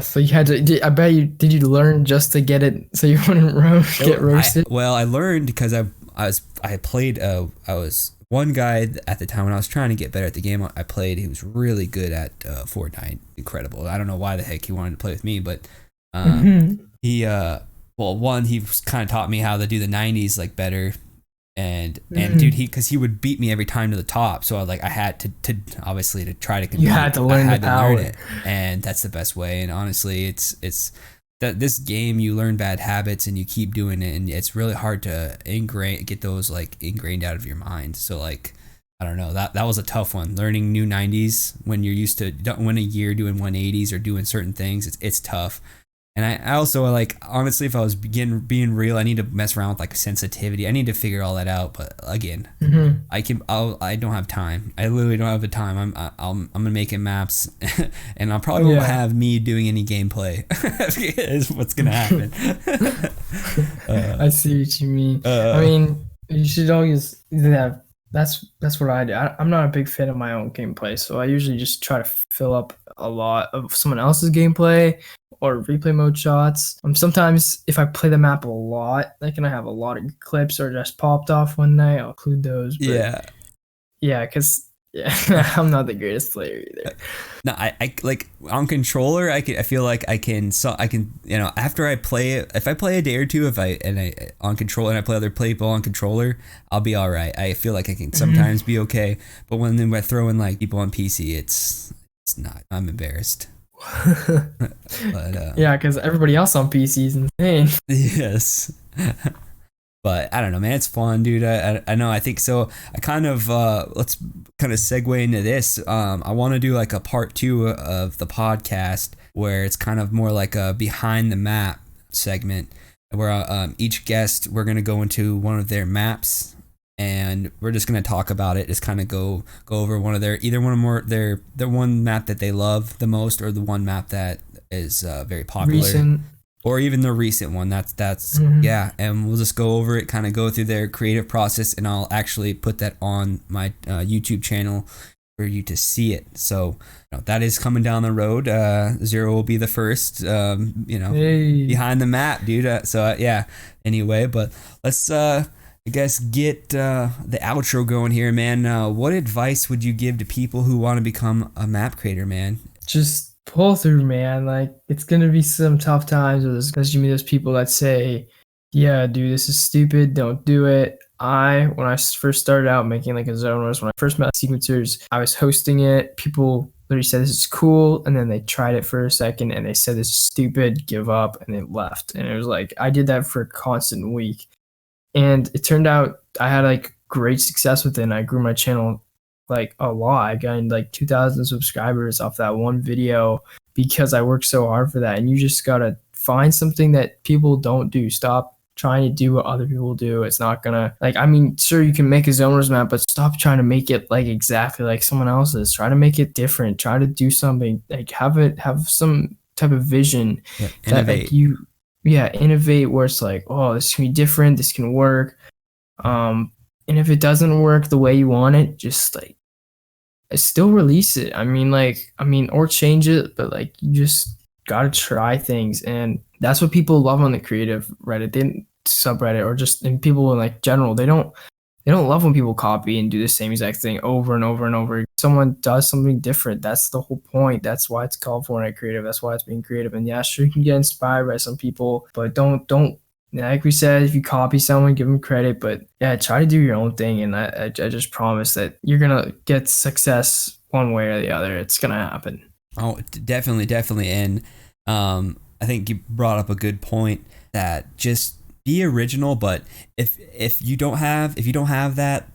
So you had to. I bet you did. You learn just to get it, so you wouldn't get roasted. I learned because I was one guy at the time when I was trying to get better at the game I played. He was really good at Fortnite. Incredible. I don't know why the heck he wanted to play with me, but he was kind of taught me how to do the 90s like better. And dude, because he would beat me every time to the top, so I had to obviously to try to compete. You had to learn the power. Learn it, and that's the best way. And honestly, it's that this game you learn bad habits and you keep doing it, and it's really hard to get those like ingrained out of your mind. So like I don't know, that was a tough one, learning new 90s when you're used to when a year doing 180s or doing certain things. It's tough. And I also like, honestly, if I was being real, I need to mess around with like sensitivity. I need to figure all that out. But again, I don't have time. I literally don't have the time. I'm gonna make it maps, and I probably won't have me doing any gameplay. Is what's gonna happen. I see what you mean. I mean, you should always have. That's what I do. I'm not a big fan of my own gameplay, so I usually just try to fill up a lot of someone else's gameplay or replay mode shots. Sometimes if I play the map a lot, like, and I have a lot of clips or just popped off one night, I'll include those. But because I'm not the greatest player either. No, I like on controller. I feel like I can after I play it, if I play a day or two, on controller and I play other people on controller, I'll be all right. I feel like I can sometimes be okay, but when I throw in like people on PC, it's not. I'm embarrassed. But yeah, because everybody else on PC is insane. Yes. But I don't know, man. It's fun, dude. I know. I think so. I kind of let's kind of segue into this. I want to do like a part 2 of the podcast where it's kind of more like a behind the map segment where each guest, we're gonna go into one of their maps and we're just gonna talk about it. Just kind of go over one of their their one map that they love the most, or the one map that is very popular. Recent. Or even the recent one. That's yeah. And we'll just go over it, kind of go through their creative process, and I'll actually put that on my YouTube channel for you to see it. So that is coming down the road. Zero will be the first. Behind the map, dude. Yeah. Anyway, but let's I guess get the outro going here, man. What advice would you give to people who want to become a map creator, man? Just pull through, man. Like, it's gonna be some tough times because you meet those people that say, yeah, dude, this is stupid, don't do it. When I first started out making like a zone wars, when I first met sequencers, I was hosting it. People literally said this is cool, and then they tried it for a second and they said this is stupid, give up, and they left. And it was like, I did that for a constant week, and it turned out I had like great success with it, and I grew my channel like a lot. I gained like 2,000 subscribers off that one video because I worked so hard for that. And you just gotta find something that people don't do. Stop trying to do what other people do. It's not gonna, like, I mean, sure, you can make a zoners map, but stop trying to make it like exactly like someone else's. Try to make it different. Try to do something, like have some type of vision. Innovate. Innovate where it's like, oh, this can be different, this can work. And if it doesn't work the way you want it, just like still release it. Or change it, but like, you just gotta try things. And That's what people love on the creative Reddit, they subreddit, or just in people in like general. They don't love when people copy and do the same exact thing over and over and over. Someone does something different. That's the whole point. That's why it's called Fortnite creative. That's why it's being creative. And yeah, sure, you can get inspired by some people, but don't like we said, if you copy someone, give them credit. But yeah, try to do your own thing. And I just promise that you're gonna get success one way or the other. It's gonna happen. Oh, definitely, definitely. And I think you brought up a good point that just be original. But if you don't have that,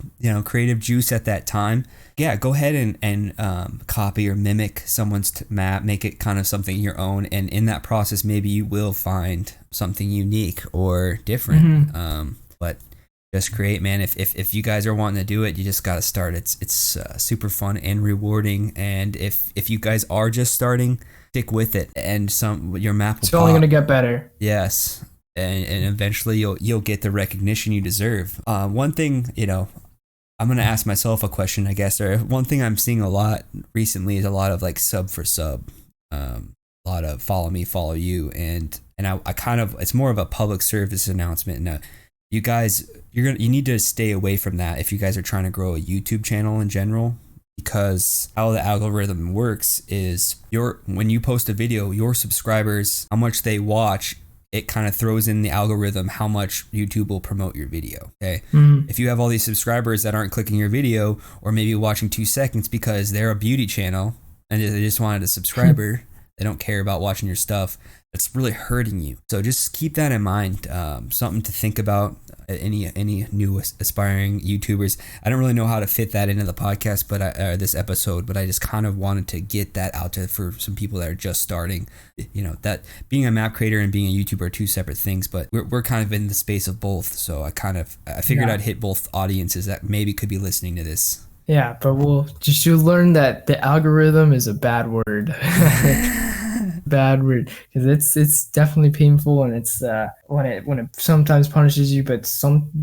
creative juice at that time, yeah, go ahead and copy or mimic someone's map, make it kind of something your own. And in that process, maybe you will find something unique or different. But just create, man. If you guys are wanting to do it, you just got to start. It's super fun and rewarding. And if you guys are just starting, stick with it, and your map will It's only pop. gonna get better. Yes, and eventually you'll get the recognition you deserve. One thing, I'm gonna ask myself a question, I guess. Or one thing I'm seeing a lot recently is a lot of like sub for sub, a lot of follow me, follow you, and I kind of, it's more of a public service announcement. And you guys, you need to stay away from that if you guys are trying to grow a YouTube channel in general. Because how the algorithm works is when you post a video, your subscribers, how much they watch, it kind of throws in the algorithm how much YouTube will promote your video. Okay. If you have all these subscribers that aren't clicking your video, or maybe watching 2 seconds because they're a beauty channel and they just wanted a subscriber, they don't care about watching your stuff, it's really hurting you. So just keep that in mind. Something to think about. Any new aspiring YouTubers. I don't really know how to fit that into the podcast, but this episode, but I just kind of wanted to get that out there for some people that are just starting. That being a map creator and being a YouTuber are 2 separate things, but we're kind of in the space of both. So I figured I'd hit both audiences that maybe could be listening to this. Yeah, but you'll learn that the algorithm is a bad word. Bad word, because it's definitely painful, and it's when it sometimes punishes you, but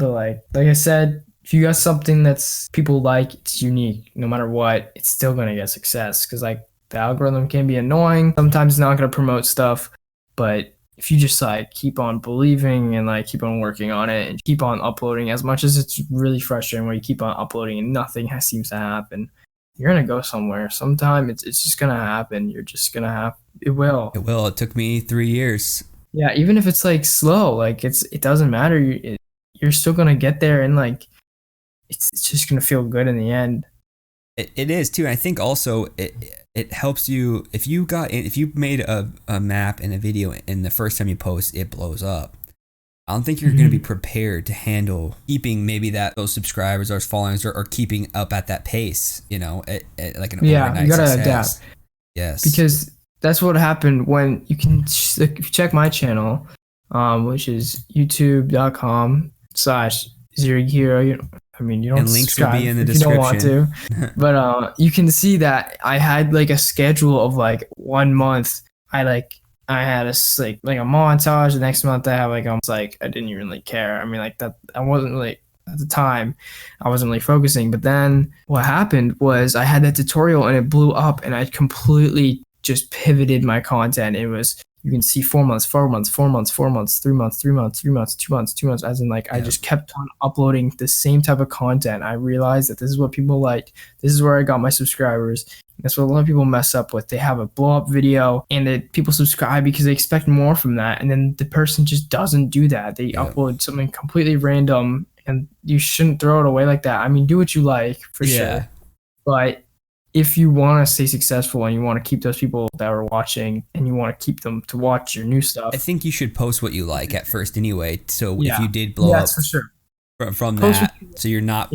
like I said, if you got something that's people like, it's unique, no matter what, it's still gonna get success. Because like the algorithm can be annoying sometimes, it's not gonna promote stuff, but if you just like keep on believing and like keep on working on it and keep on uploading, as much as it's really frustrating where you keep on uploading and nothing seems to happen, you're gonna go somewhere sometime. It's just gonna happen. You're just gonna have it will. It took me 3 years. Yeah, even if it's like slow, like it doesn't matter. You're still gonna get there, and like it's just gonna feel good in the end. It is too. And I think also it helps you if you made a map and a video and the first time you post it blows up. I don't think you're going to be prepared to handle keeping maybe those subscribers or those followers or keeping up at that pace, like an overnight you gotta success. adapt. Yes, because that's what happened when if you check my channel, which is youtube.com/ZeroYaHero. You don't and links will be in the if description. You don't want to, but you can see that I had like a schedule of like 1 month. I had a montage. The next month I have I didn't even really care. That I wasn't really at the time. I wasn't really focusing. But then what happened was I had that tutorial and it blew up, and I completely just pivoted my content. It was, you can see 4 months, 4 months, 4 months, 4 months, 3 months, 3 months, 3 months, 2 months, 2 months. As in I just kept on uploading the same type of content. I realized that this is what people like. This is where I got my subscribers. That's what a lot of people mess up with. They have a blow up video and people subscribe because they expect more from that. And then the person just doesn't do that. They upload something completely random, and you shouldn't throw it away like that. Do what you like for sure. But if you want to stay successful and you want to keep those people that are watching and you want to keep them to watch your new stuff, I think you should post what you like at first anyway. So if you did blow up for sure. from that, so you're not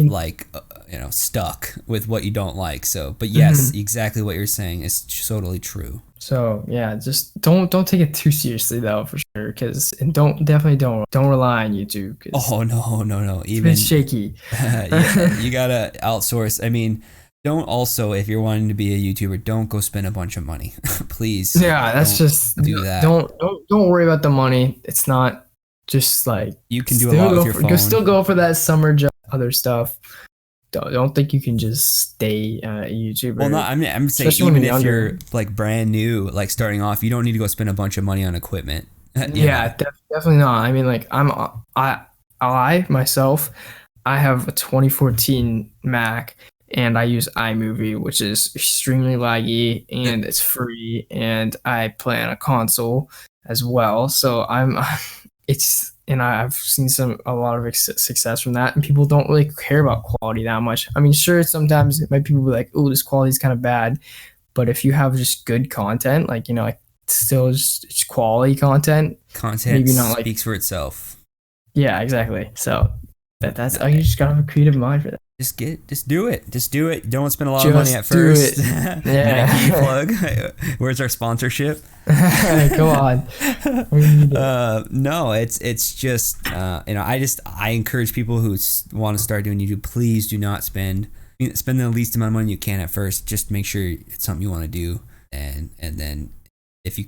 stuck with what you don't like. So, but yes, exactly what you're saying is totally true. So yeah, just don't take it too seriously though, for sure. Don't rely on YouTube. Oh no. Even it's shaky. You gotta outsource. Don't also, if you're wanting to be a YouTuber, don't go spend a bunch of money, please. Yeah, that's just do that. Don't worry about the money. It's not just like you can do a lot with your phone. Still go for that summer job, other stuff. Don't think you can just stay a YouTuber. Well, no, I'm saying even if you're like brand new, like starting off, you don't need to go spend a bunch of money on equipment. Yeah, definitely not. I mean, like I myself, I have a 2014 Mac, and I use iMovie, which is extremely laggy and it's free, and I play on a console as well. So I'm, it's and I've seen a lot of success from that, and people don't really care about quality that much. I mean, sure, sometimes it might people be like, "Oh, this quality is kind of bad," but if you have just good content, like like still just it's quality content, Content maybe not like speaks for itself. yeah, exactly. So that's you just gotta have a creative mind for that. Just do it. Just do it. You don't want to spend a lot of money at Do first. it. Yeah. Plug. Where's our sponsorship? Come on. No, it's just I encourage people who want to start doing YouTube. Please do not spend the least amount of money you can at first. Just make sure it's something you want to do, and then if you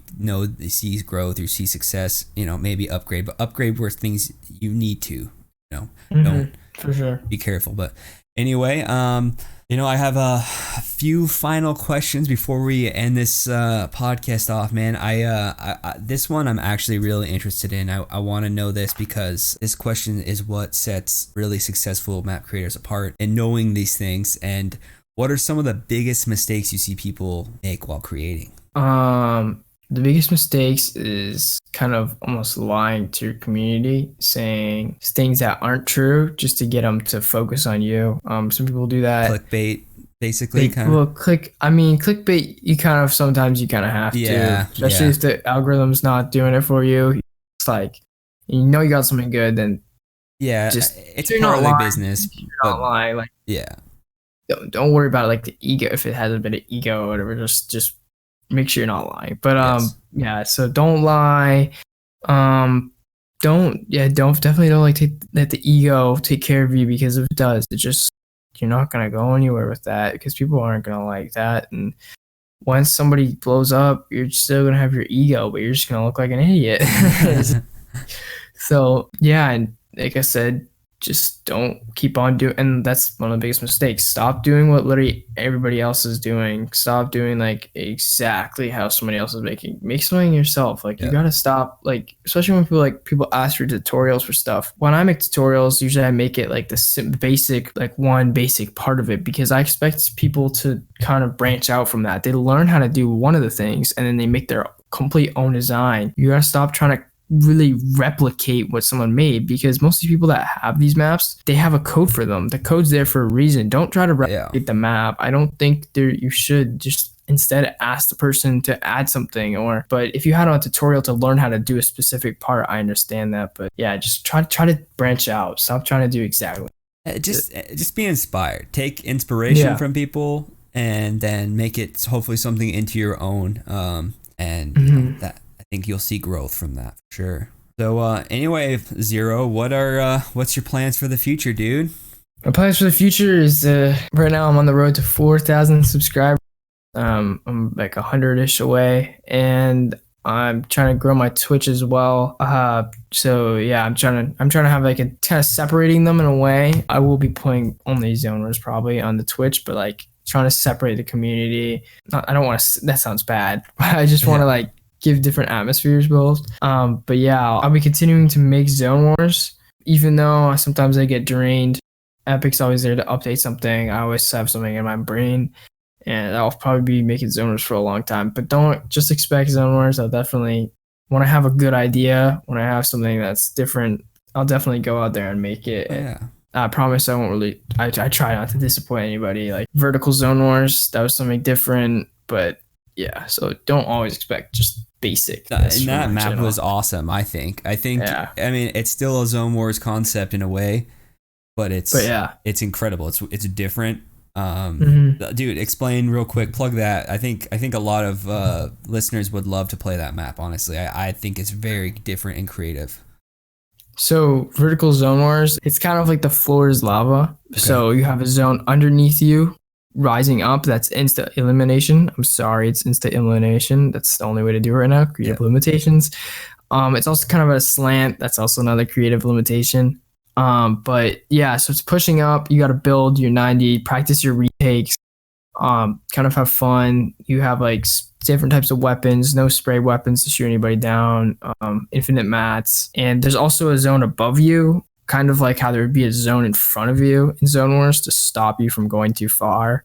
see growth or see success, maybe upgrade. But upgrade where things you need to. Don't for sure. Be careful. But anyway, I have a few final questions before we end this podcast off, man. I this one I'm actually really interested in. I want to know this because this question is what sets really successful map creators apart, and knowing these things. And what are some of the biggest mistakes you see people make while creating? The biggest mistakes is kind of almost lying to your community, saying things that aren't true just to get them to focus on you. Some people do that. Clickbait, basically. Clickbait. You kind of sometimes you kind of have to, especially if the algorithm's not doing it for you. It's like you got something good, then it's part of the business. You're not lying. Like don't worry about it, like the ego. If it has a bit of ego or whatever, just make sure you're not lying. But so don't lie. Definitely don't like let the ego take care of you, because if it does, you're not gonna go anywhere with that, because people aren't gonna like that. And once somebody blows up, you're still gonna have your ego, but you're just gonna look like an idiot. So yeah, and like I said, just don't keep on doing, and that's one of the biggest mistakes. Stop doing what literally everybody else is doing. Stop doing like exactly how somebody else is making. Make something yourself. Like you gotta stop, like especially when people ask for tutorials for stuff. When I make tutorials, usually I make it like the basic, like one basic part of it, because I expect people to kind of branch out from that. They learn how to do one of the things and then they make their complete own design. You gotta stop trying to really replicate what someone made, because most of the people that have these maps, they have a code for them. The code's there for a reason. Don't try to replicate the map. I don't think you should. Just instead ask the person to add something, but if you had a tutorial to learn how to do a specific part, I understand that. But yeah, just try to branch out. Stop trying to do exactly. Just be inspired. Take inspiration from people and then make it hopefully something into your own. That I think you'll see growth from that for sure. So anyway, Zero, what's your plans for the future, dude? My plans for the future is right now I'm on the road to 4,000 subscribers. I'm like 100-ish away, and I'm trying to grow my Twitch as well. So yeah, I'm trying to have like a kind of separating them in a way. I will be playing only zoners probably on the Twitch, but like trying to separate the community. I don't want to. That sounds bad. I just want to like give different atmospheres both. But yeah, I'll be continuing to make Zone Wars, even though sometimes I get drained. Epic's always there to update something. I always have something in my brain, and I'll probably be making Zone Wars for a long time. But don't just expect Zone Wars. I'll definitely, when I have a good idea, when I have something that's different, I'll definitely go out there and make it. Yeah. I promise I won't really, I try not to disappoint anybody. Like Vertical Zone Wars, that was something different, but yeah, so don't always expect just basic. And that map was awesome, I think. I mean, it's still a Zone Wars concept in a way, but it's incredible. It's different. Dude, explain real quick, plug that. I think a lot of listeners would love to play that map, honestly. I think it's very different and creative. So Vertical Zone Wars, it's kind of like the floor is lava. Okay. So you have a zone underneath you rising up. That's instant elimination. I'm sorry, it's instant elimination. That's the only way to do it right now. Creative limitations. It's also kind of a slant. That's also another creative limitation. But yeah, so it's pushing up. You got to build your 90, practice your retakes, kind of have fun. You have like different types of weapons, no spray weapons to shoot anybody down, infinite mats. And there's also a zone above you, kind of like how there would be a zone in front of you in Zone Wars to stop you from going too far.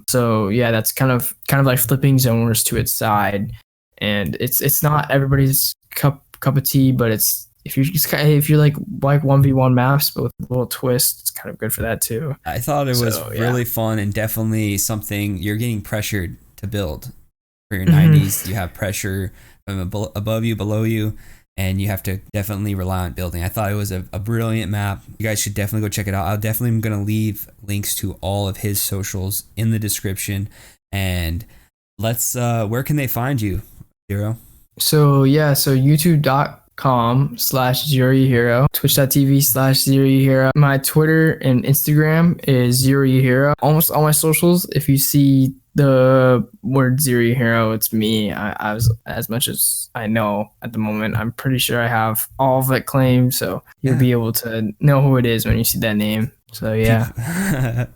So yeah, that's kind of like flipping Zone Wars to its side. And it's not everybody's cup of tea, but if you're like 1v1 maps but with a little twist, it's kind of good for that too. I thought it was really fun and definitely something you're getting pressured to build. For your 90s, you have pressure from above you, below you, and you have to definitely rely on building. I thought it was a brilliant map. You guys should definitely go check it out. I definitely am going to leave links to all of his socials in the description. And where can they find you, Zero? So youtube.com/ZeroYaHero, twitch.tv/ZeroYaHero. My Twitter and Instagram is ZeroYaHero. Almost all my socials, if you see the word ZeroYaHero, it's me. As much as I know at the moment, I'm pretty sure I have all of it claimed, so you'll be able to know who it is when you see that name. So yeah.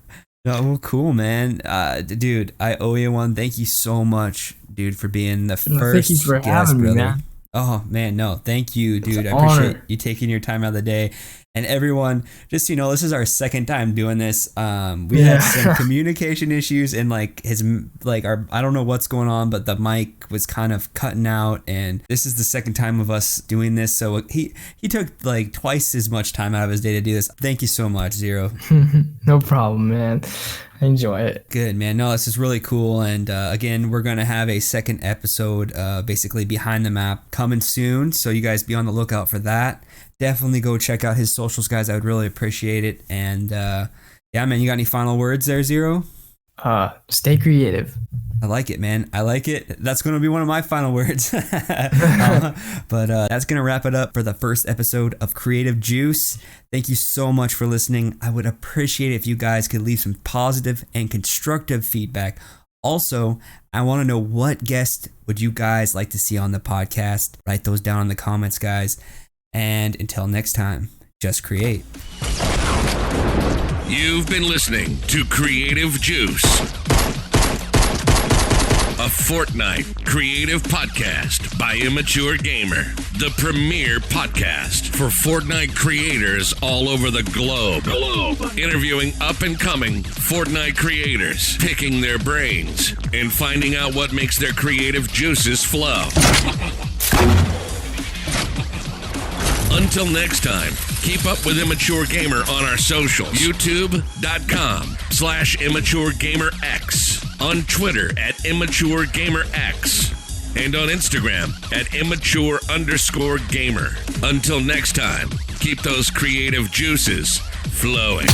Oh, cool, man. Dude, I owe you one. Thank you so much, dude, for being the first thank you for guest, having brother. me, man. Oh man, no, thank you, dude. I an honor. appreciate you taking your time out of the day. And everyone, just so you know, this is our second time doing this. We had some communication issues and I don't know what's going on, but the mic was kind of cutting out, and this is the second time of us doing this. So he took like twice as much time out of his day to do this. Thank you so much, Zero. No problem, man. I enjoy it. Good, man. No, this is really cool. And again, we're going to have a second episode, basically behind the map, coming soon. So you guys be on the lookout for that. Definitely go check out his socials, guys. I would really appreciate it. And yeah, man, you got any final words there, Zero? Stay creative. I like it, man. I like it. That's going to be one of my final words. But that's going to wrap it up for the first episode of Creative Juice. Thank you so much for listening. I would appreciate it if you guys could leave some positive and constructive feedback. Also, I want to know what guest would you guys like to see on the podcast. Write those down in the comments, guys. And until next time, just create. You've been listening to Creative Juice, a Fortnite creative podcast by Immature Gamer, the premier podcast for Fortnite creators all over the globe. Interviewing up-and-coming Fortnite creators, picking their brains, and finding out what makes their creative juices flow. Until next time, keep up with Immature Gamer on our socials. YouTube.com/ImmatureGamerX. On Twitter @ImmatureGamerX. And on Instagram @Immature_Gamer. Until next time, keep those creative juices flowing.